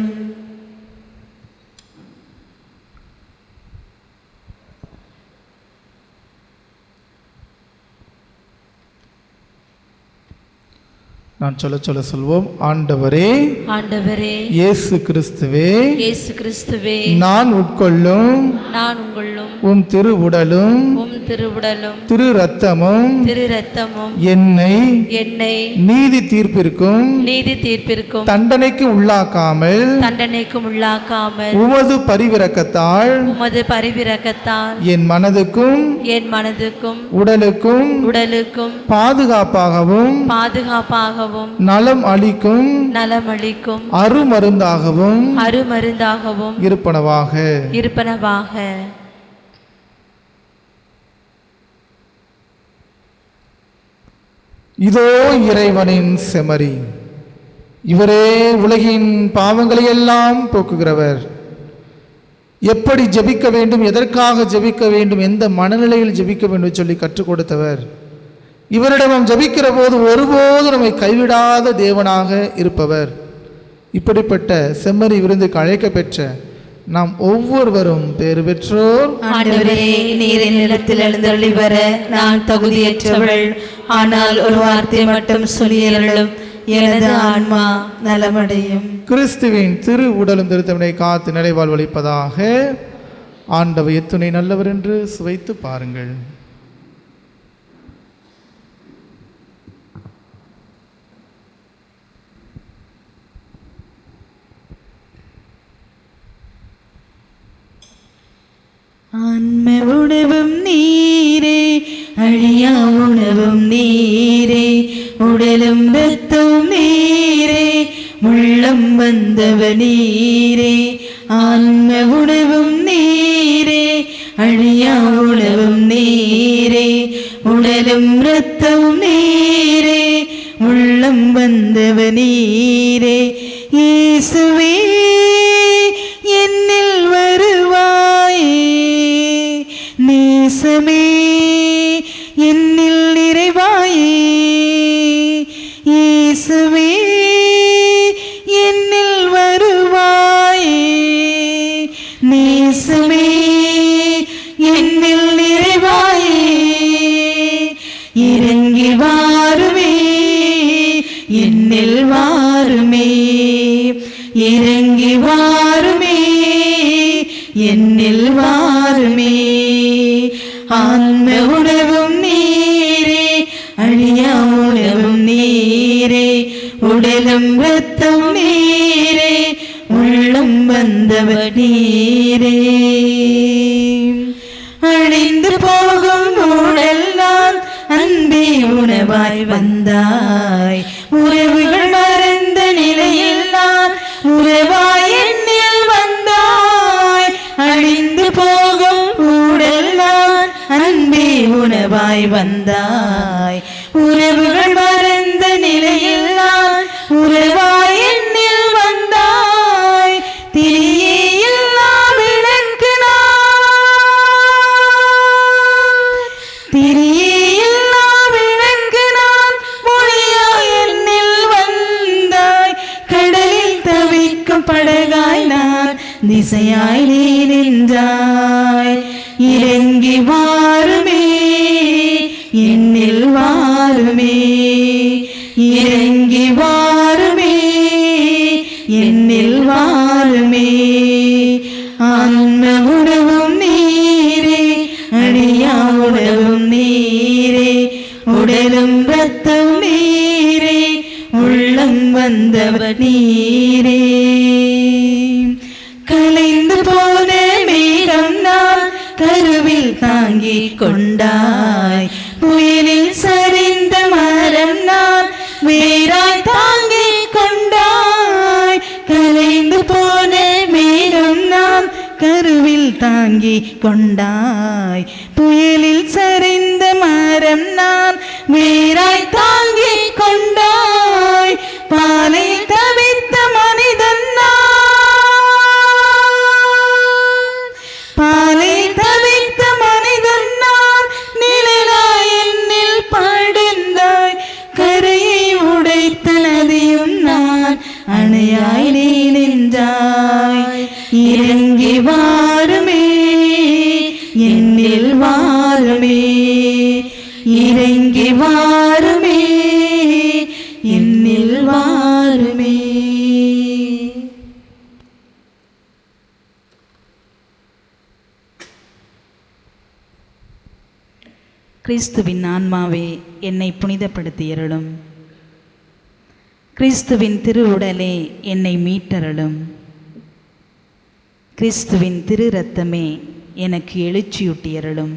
நான் சொல்ல சொல்ல சொல்வோம். ஆண்டவரே, ஆண்டவரே, இயேசு கிறிஸ்துவே, இயேசு கிறிஸ்துவே, நான் உட்கொள்ளும் நான் உங்களும் உம் திரு உடலும் உம் திருவுடலும் திரு ரத்தமும் திரு ரத்தமும் என்னை என்னை நீதி தீர்ப்பிற்கும் நீதி தீர்ப்பிற்கும் தண்டனைக்கு உள்ளாக்காமல் தண்டனைக்கும் உள்ளாக்காமல் உமது பரிவிரக்கத்தால் உமது பரிவிரக்கத்தால் என் மனதுக்கும் என் மனதுக்கும் உடலுக்கும் உடலுக்கும் பாதுகாப்பாகவும் பாதுகாப்பாகவும் நலம் அளிக்கும் நலமளிக்கும் அருமருந்தாகவும் அருமருந்தாகவும் இருப்பனவாக. இருப்பனவாக. இதோ இறைவனின் செமரி, இவரே உலகின் பாவங்களை எல்லாம் போக்குகிறவர். எப்படி ஜெபிக்க வேண்டும், எதற்காக ஜெபிக்க வேண்டும், எந்த மனநிலையில் ஜெபிக்க வேண்டும் சொல்லி கற்றுக் கொடுத்தவர். இவரிடம் நாம் ஜெபிக்கிற போது ஒருபோது நம்மை கைவிடாத தேவனாக இருப்பவர். இப்படிப்பட்ட செம்மறி விருந்துக்கு அழைக்க பெற்ற நாம் ஒவ்வொருவரும் பேறு பெற்றோர். ஆண்டவரே, நீர் என்னிடத்தில் எழுந்தருளி வர நான் தகுதியற்றவள். ஆனால் ஒரு வார்த்தை மட்டும் சொல்லியருளும், எனது ஆன்மா நலமடையும். கிறிஸ்துவின் திரு உடலும் திருத்தவனை காத்து நிலைவாழ்வளிப்பதாக. ஆண்டவர் எத்துணை நல்லவர் என்று சுவைத்து பாருங்கள். ஆன்ம உணவும் நீரே, அழியா உணவும் நீரே, உடலும் ரத்தம் நீரே, உள்ளம் வந்தவ நீரே. ஆன்ம உணவும் நீரே, அழியா உணவும் நீரே, உடலும் ரத்தம் நீரே, உள்ளம் வந்தவ நீரே. இயேசுவே, என்னில் வருவாயே, நேசமே என்னில் நிறைவாயே. இயேசுவே, என்னில் வருவாயே, நேசமே என்னில் நிறைவாயே. இறங்கி வாருமே, என்னில் வாருமே, இறங்கி வாருமே, என்னில் வாருமே. ஆன்ம உணவும் நீரே, அழியா உணவும் நீரே, உடலும் ரத்தம் நீரே, உள்ளம் வந்தவர் நீரே. அன்பே உணவாய் வந்தாய். உறவுகள் மறந்த நிலையில் நான் உறவாய் என்னில் வந்தாய். அழிந்து போகும் உடல் நான் அன்பே உணவாய் வந்தாய். உறவுகள் மறந்த நிலையில் நான் உறவாய் என்னில் வந்தாய். திரியே இல்லா விளக்கு நான், திரியே இல்லா விளக்கு நான், மொழியாய் என்னில் வந்தாய். கடலில் தவிக்கும் படகாய் நான், திசையாய் நீ நின்றாய். இறங்கி வாருமே என்னில் வாருமே, இறங்கி வாருமே என்னில் வாருமே. ஆன்ம உணவும் நீரே, அழியா உணவும் நீரே, உடலும் ரத்தம் நீரே, உள்ளம் வந்தவர் நீரே. கலைந்து போன மேகம் நான் கருவில் தாங்கிக் கொண்டாய். புயலில் சரிந்த மரம் நான் வேராய் தாங்கிக் கொண்டாய். கலைந்து போன மேகம் நான் கருவில் தாங்கிக் கொண்டாய். புயலில் சரிந்த மரம் நான் வேராய் தாங்கிக் கொண்டாய். பாலை தவித்த மனிதன் நான், பாலை தவித்த மனிதன் நான், நிழலாய் என்னில் படுந்தாய். கரையை உடைத்த நதியும் நான், அணையாய் நீ நின்றாய். இறங்கி வாருமே என்னில் வாருமே, இறங்கி வாருமே என்னில் வாருமே. கிறிஸ்துவின் ஆன்மாவே என்னை புனிதப்படுத்தியருளும். கிறிஸ்துவின் திருவுடலே என்னை மீட்டருளும். கிறிஸ்துவின் திரு இரத்தமே எனக்கு எழுச்சியூட்டியருளும்.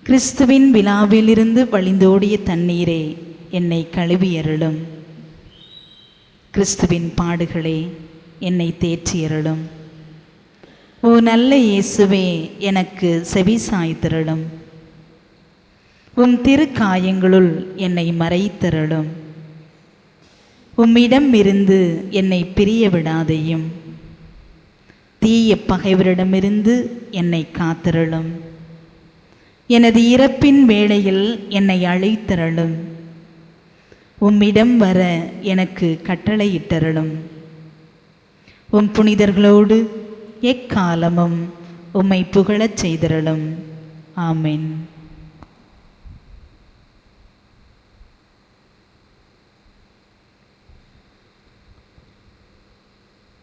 கிறிஸ்துவின் விழாவிலிருந்து வழிந்தோடிய தண்ணீரே என்னை கழுவியருளும். கிறிஸ்துவின் பாடுகளே என்னை தேற்றியருளும். ஓ நல்ல இயேசுவே, எனக்கு செவி சாய்த்திரளும். உம் திருக்காயங்களுள் என்னை மறைத்திரளும். உம்மிடம் இருந்து என்னை பிரிய விடாதையும். தீய பகைவரிடமிருந்து என்னை காத்திரளும். எனது இறப்பின் வேளையில் என்னை அழைத்திரளும். உம்மிடம் வர எனக்கு கட்டளையிட்டருளும். உம் புனிதர்களோடு எக்காலமும் உம்மை புகழச் செய்திரளும். ஆமென்.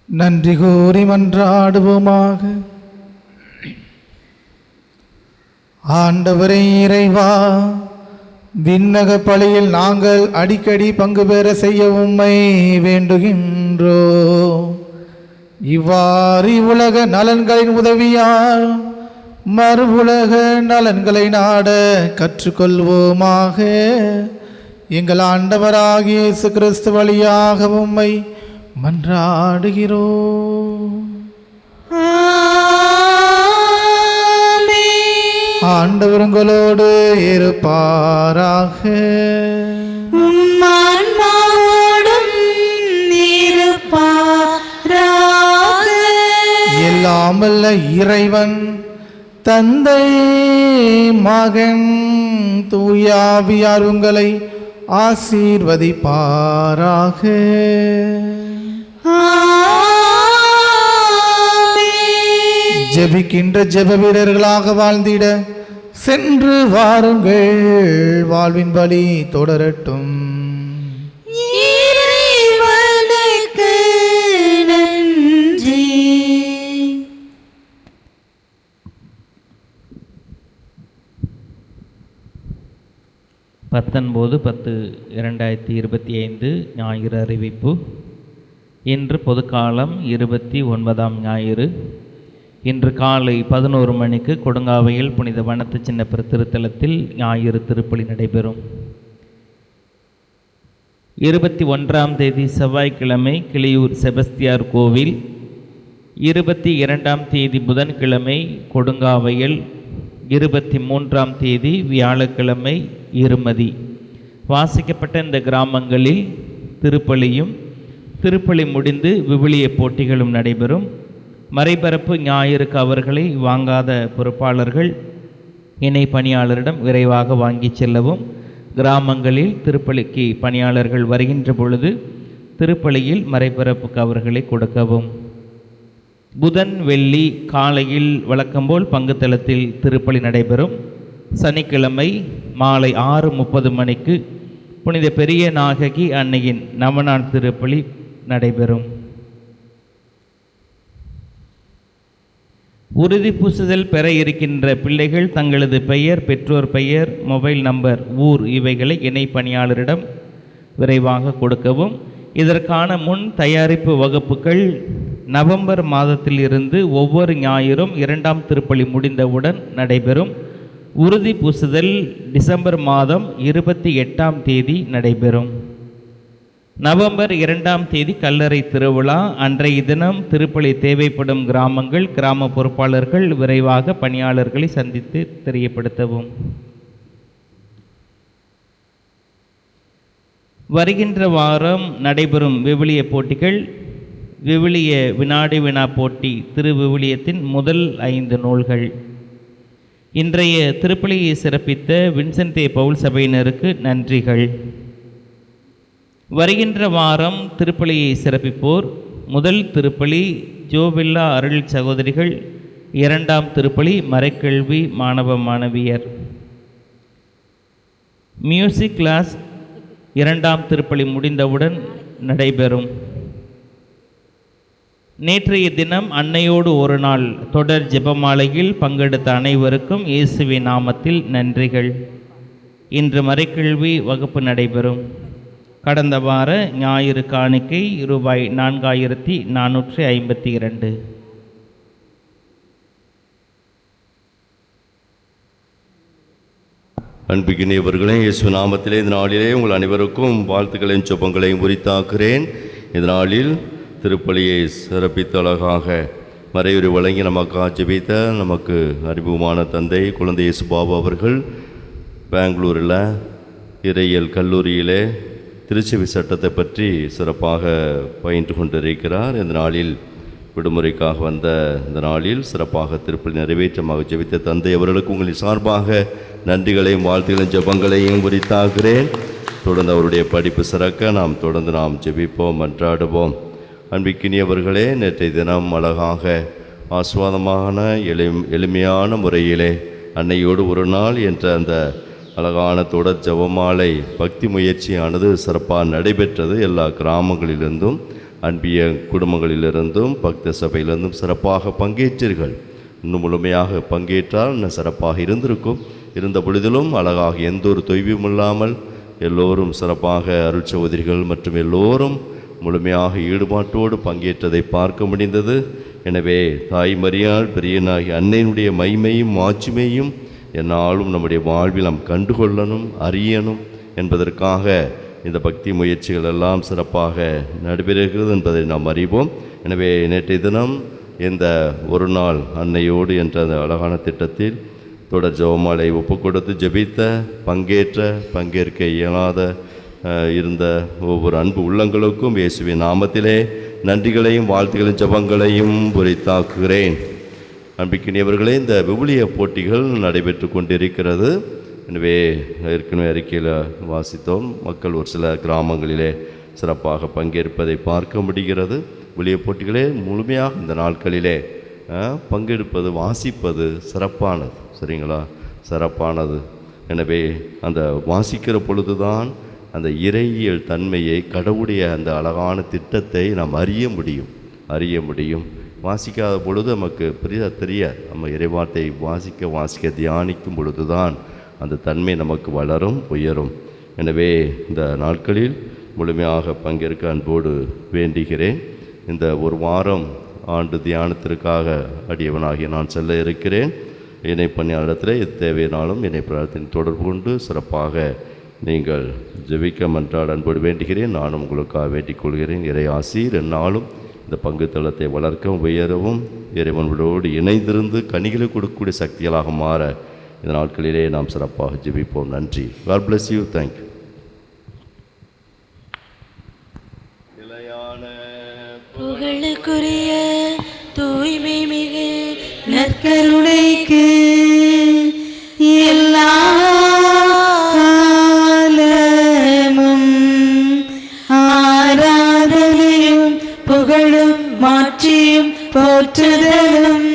நன்றி கூறி மன்றாடுவோமாக. ஆண்டவரே இறைவா, விண்ணக பலியில் நாங்கள் அடிக்கடி பங்கு பெற செய்ய உம்மை வேண்டுகின்றோ. இவ்வாறு உலக நலன்களின் உதவியால் மறு உலக நலன்களை நாட கற்றுக்கொள்வோமாக. எங்கள் ஆண்டவராகிய இயேசு கிறிஸ்து வழியாக உம்மை மன்றாடுகிறோம். ஆண்டவர் உங்களோடு இருப்பாராக. எல்லாம் வல்ல இறைவன் தந்தை, மகன், தூயாவியார் உங்களை ஆசீர்வதிப்பாராக. ஜெபிக்கின்ற ஜெப வீரர்களாக வாழ்ந்திட சென்று வாருங்கள். வாழ்வின் வழி தொடரட்டும். இறைவனுக்கு நன்றி. 19/10/2025 ஞாயிறு அறிவிப்பு. இன்று பொதுக்காலம் 29ஆம் ஞாயிறு. இன்று காலை 11 மணிக்கு கொடுங்காவையில் புனித வனத்து சின்ன திருத்தலத்தில் ஞாயிறு திருப்பலி நடைபெறும். 21ஆம் தேதி செவ்வாய்க்கிழமை கிளியூர் செபஸ்தியார் கோவில், 22ஆம் தேதி புதன்கிழமை கொடுங்காவையில், 23ஆம் தேதி வியாழக்கிழமை இருமதி. வாசிக்கப்பட்ட இந்த கிராமங்களில் திருப்பலியும் திருப்பலி முடிந்து விவிலிய போட்டிகளும் நடைபெறும். மறைபரப்பு ஞாயிறுக்கு அவர்களை வாங்காத பொறுப்பாளர்கள் இணை பணியாளரிடம் விரைவாக வாங்கி செல்லவும். கிராமங்களில் திருப்பலிக்கு பணியாளர்கள் வருகின்ற பொழுது திருப்பலியில் மறைபரப்புக்கு அவர்களை கொடுக்கவும். புதன் வெள்ளி காலையில் வழக்கம்போல் பங்குத்தலத்தில் திருப்பலி நடைபெறும். சனிக்கிழமை மாலை 6:30 மணிக்கு புனித பெரிய நாயகி அன்னையின் நவநாள் திருப்பலி நடைபெறும். உறுதி பூசுதல் பெற இருக்கின்ற பிள்ளைகள் தங்களது பெயர், பெற்றோர் பெயர், மொபைல் நம்பர், ஊர் இவைகளை இணை பணியாளரிடம் விரைவாக கொடுக்கவும். இதற்கான முன் தயாரிப்பு வகுப்புகள் நவம்பர் மாதத்தில் இருந்து ஒவ்வொரு ஞாயிறும் 2ஆம் திருப்பலி முடிந்தவுடன் நடைபெறும். உறுதி பூசுதல் டிசம்பர் மாதம் 28ஆம் தேதி நடைபெறும். நவம்பர் 2ஆம் தேதி கல்லறை திருவிழா. அன்றைய தினம் திருப்பலி தேவைப்படும் கிராமங்கள், கிராம பொறுப்பாளர்கள் விரைவாக பணியாளர்களை சந்தித்து தெரியப்படுத்தவும். வருகின்ற வாரம் நடைபெறும் விவிலிய போட்டிகள்: விவிலிய வினாடி வினா போட்டி, திருவிவிலியத்தின் முதல் 5 நூல்கள். இன்றைய திருப்பலியை சிறப்பித்த வின்சென்ட் பவுல் சபையினருக்கு நன்றிகள். வருகின்ற வாரம் திருப்பலியை சிறப்பிப்போர்: முதல் திருப்பலி ஜோவில்லா அருள் சகோதரிகள், 2ஆம் திருப்பலி மறைக்கல்வி மாணவ மாணவியர். மியூசிக் கிளாஸ் 2ஆம் திருப்பலி முடிந்தவுடன் நடைபெறும். நேற்றைய தினம் அன்னையோடு ஒரு நாள் தொடர் ஜெபமாலையில் பங்கெடுத்த அனைவருக்கும் இயேசுவின் நாமத்தில் நன்றிகள். இன்று மறைக்கல்வி வகுப்பு நடைபெறும். கடந்த வார ஞாயிறு காணிக்கை ரூபாய் 4452. அன்புக்கினியவர்களே, இயேசு நாமத்திலே இந்த நாளிலே உங்கள் அனைவருக்கும் வாழ்த்துக்களையும் சுபங்களையும் உரித்தாக்குகிறேன். இந்த நாளில் திருப்பலியை சிறப்பித்து அழகாக மறையுரை வழங்கி நமக்கு ஜெபித்த நமக்கு அறிமுகமான தந்தை குழந்தை இயேசு பாபு அவர்கள் பெங்களூரில் இறையியல் கல்லூரியிலே திருச்சபை சட்டத்தை பற்றி சிறப்பாக பயின்று கொண்டிருக்கிறார். இந்த நாளில் விடுமுறைக்காக வந்த இந்த நாளில் சிறப்பாக திருப்பலி நிறைவேற்றமாக ஜெபித்த தந்தை அவர்களுக்கு உங்களின் சார்பாக நன்றிகளையும் வாழ்த்துகளையும் ஜெபங்களையும் உரித்தாகிறேன். தொடர்ந்து அவருடைய படிப்பு சிறக்க தொடர்ந்து நாம் ஜெபிப்போம், மன்றாடுவோம். அன்பிக்கினியவர்களே, நேற்றைய தினம் அழகாக ஆஸ்வாதமான எளிமையான முறையிலே அன்னையோடு ஒரு நாள் என்ற அந்த அழகான தொடர் ஜெபமாலை பக்தி முயற்சியானது சிறப்பாக நடைபெற்றது. எல்லா கிராமங்களிலிருந்தும், அன்பிய குடும்பங்களிலிருந்தும், பக்த சபையிலிருந்தும் சிறப்பாக பங்கேற்றீர்கள். இன்னும் முழுமையாக பங்கேற்றால் இன்னும் சிறப்பாக இருந்திருக்கும். இருந்த பொழுதிலும் அழகாக எந்த ஒரு தொய்வும் இல்லாமல் எல்லோரும் சிறப்பாக அருட்சகோதரிகள் மற்றும் எல்லோரும் முழுமையாக ஈடுபாட்டோடு பங்கேற்றதை பார்க்க முடிந்தது. எனவே தாய் மரியாள் பெரியனாகி அன்னையினுடைய மைமையும் மாட்சிமையும் என்னாலும் நம்முடைய வாழ்வில் நாம் கண்டுகொள்ளணும், அறியணும் என்பதற்காக இந்த பக்தி முயற்சிகள் எல்லாம் சிறப்பாக நடைபெறுகிறது என்பதை நாம் அறிவோம். எனவே நேற்றைய தினம் இந்த ஒரு நாள் அன்னையோடு என்ற அந்த அழகான திட்டத்தில் தொடர் ஜெபமாலை ஒப்புக்கொடுத்து ஜெபித்த, பங்கேற்க இயலாத இருந்த ஒவ்வொரு அன்பு உள்ளங்களுக்கும் இயேசுவின் நாமத்திலே நன்றிகளையும் வாழ்த்துகளையும் ஜெபங்களையும் உரித்தாக்குகிறேன். அன்பிக்கினியவர்களே, இந்த விவிலிய போட்டிகள் நடைபெற்று கொண்டிருக்கிறது. எனவே ஏற்கனவே அறிக்கையில் வாசித்தோம், மக்கள் ஒரு சில கிராமங்களிலே சிறப்பாக பங்கேற்பதை பார்க்க முடிகிறது. விவிலிய போட்டிகளே முழுமையாக இந்த நாட்களிலே பங்கெடுப்பது, வாசிப்பது சிறப்பானது. சரிங்களா? சிறப்பானது. எனவே அந்த வாசிக்கிற பொழுதுதான் அந்த இறையியல் தன்மையை, கடவுளுடைய அந்த அழகான திட்டத்தை நாம் அறிய முடியும். வாசிக்காத பொழுது நமக்கு தெரியாது. நம்ம இறைவார்த்தை வாசிக்க தியானிக்கும் பொழுது தான் அந்த தன்மை நமக்கு வளரும், உயரும். எனவே இந்த நாட்களில் முழுமையாக பங்கேற்க அன்போடு வேண்டுகிறேன். இந்த ஒரு வாரம் ஆண்டு தியானத்திற்காக அடியவனாகிய நான் செல்ல இருக்கிறேன். இணைப்பணியாளத்தில் இது தேவையானாலும் இணைப்பணியாளத்தின் தொடர்பு கொண்டு சிறப்பாக நீங்கள் ஜெபிக்க மன்றாட அன்போடு வேண்டுகிறேன். நானும் உங்களுக்காக வேண்டிக் கொள்கிறேன். இறை ஆசீர் என்னாலும் இந்த பங்கு தளத்தை வளர்க்கவும் உயரவும் இறைவனோடு இணைந்திருந்து கனிகளை கொடுக்கக்கூடிய சக்திகளாக மாற இந்த நாட்களிலே நாம் சிறப்பாக ஜெபிப்போம். நன்றி. God bless you. Thank you. புகழுக்குரிய தூய்மை மிகு நற்கருணைக்கு எல்லா காலமும் ஆராதனையும் புகழும் மாட்சியும் போற்றுதலும்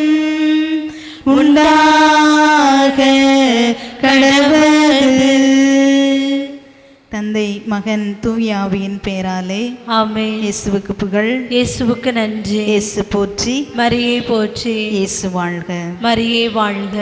உண்டாக கடவது. தந்தை மகன் தூய ஆவியின் பெயராலே ஆமென். இயேசுவுக்கு புகழ். இயேசுவுக்கு நன்றி. இயேசு போற்றி. மரியே போற்றி. இயேசு வாழ்க. மரியே வாழ்க.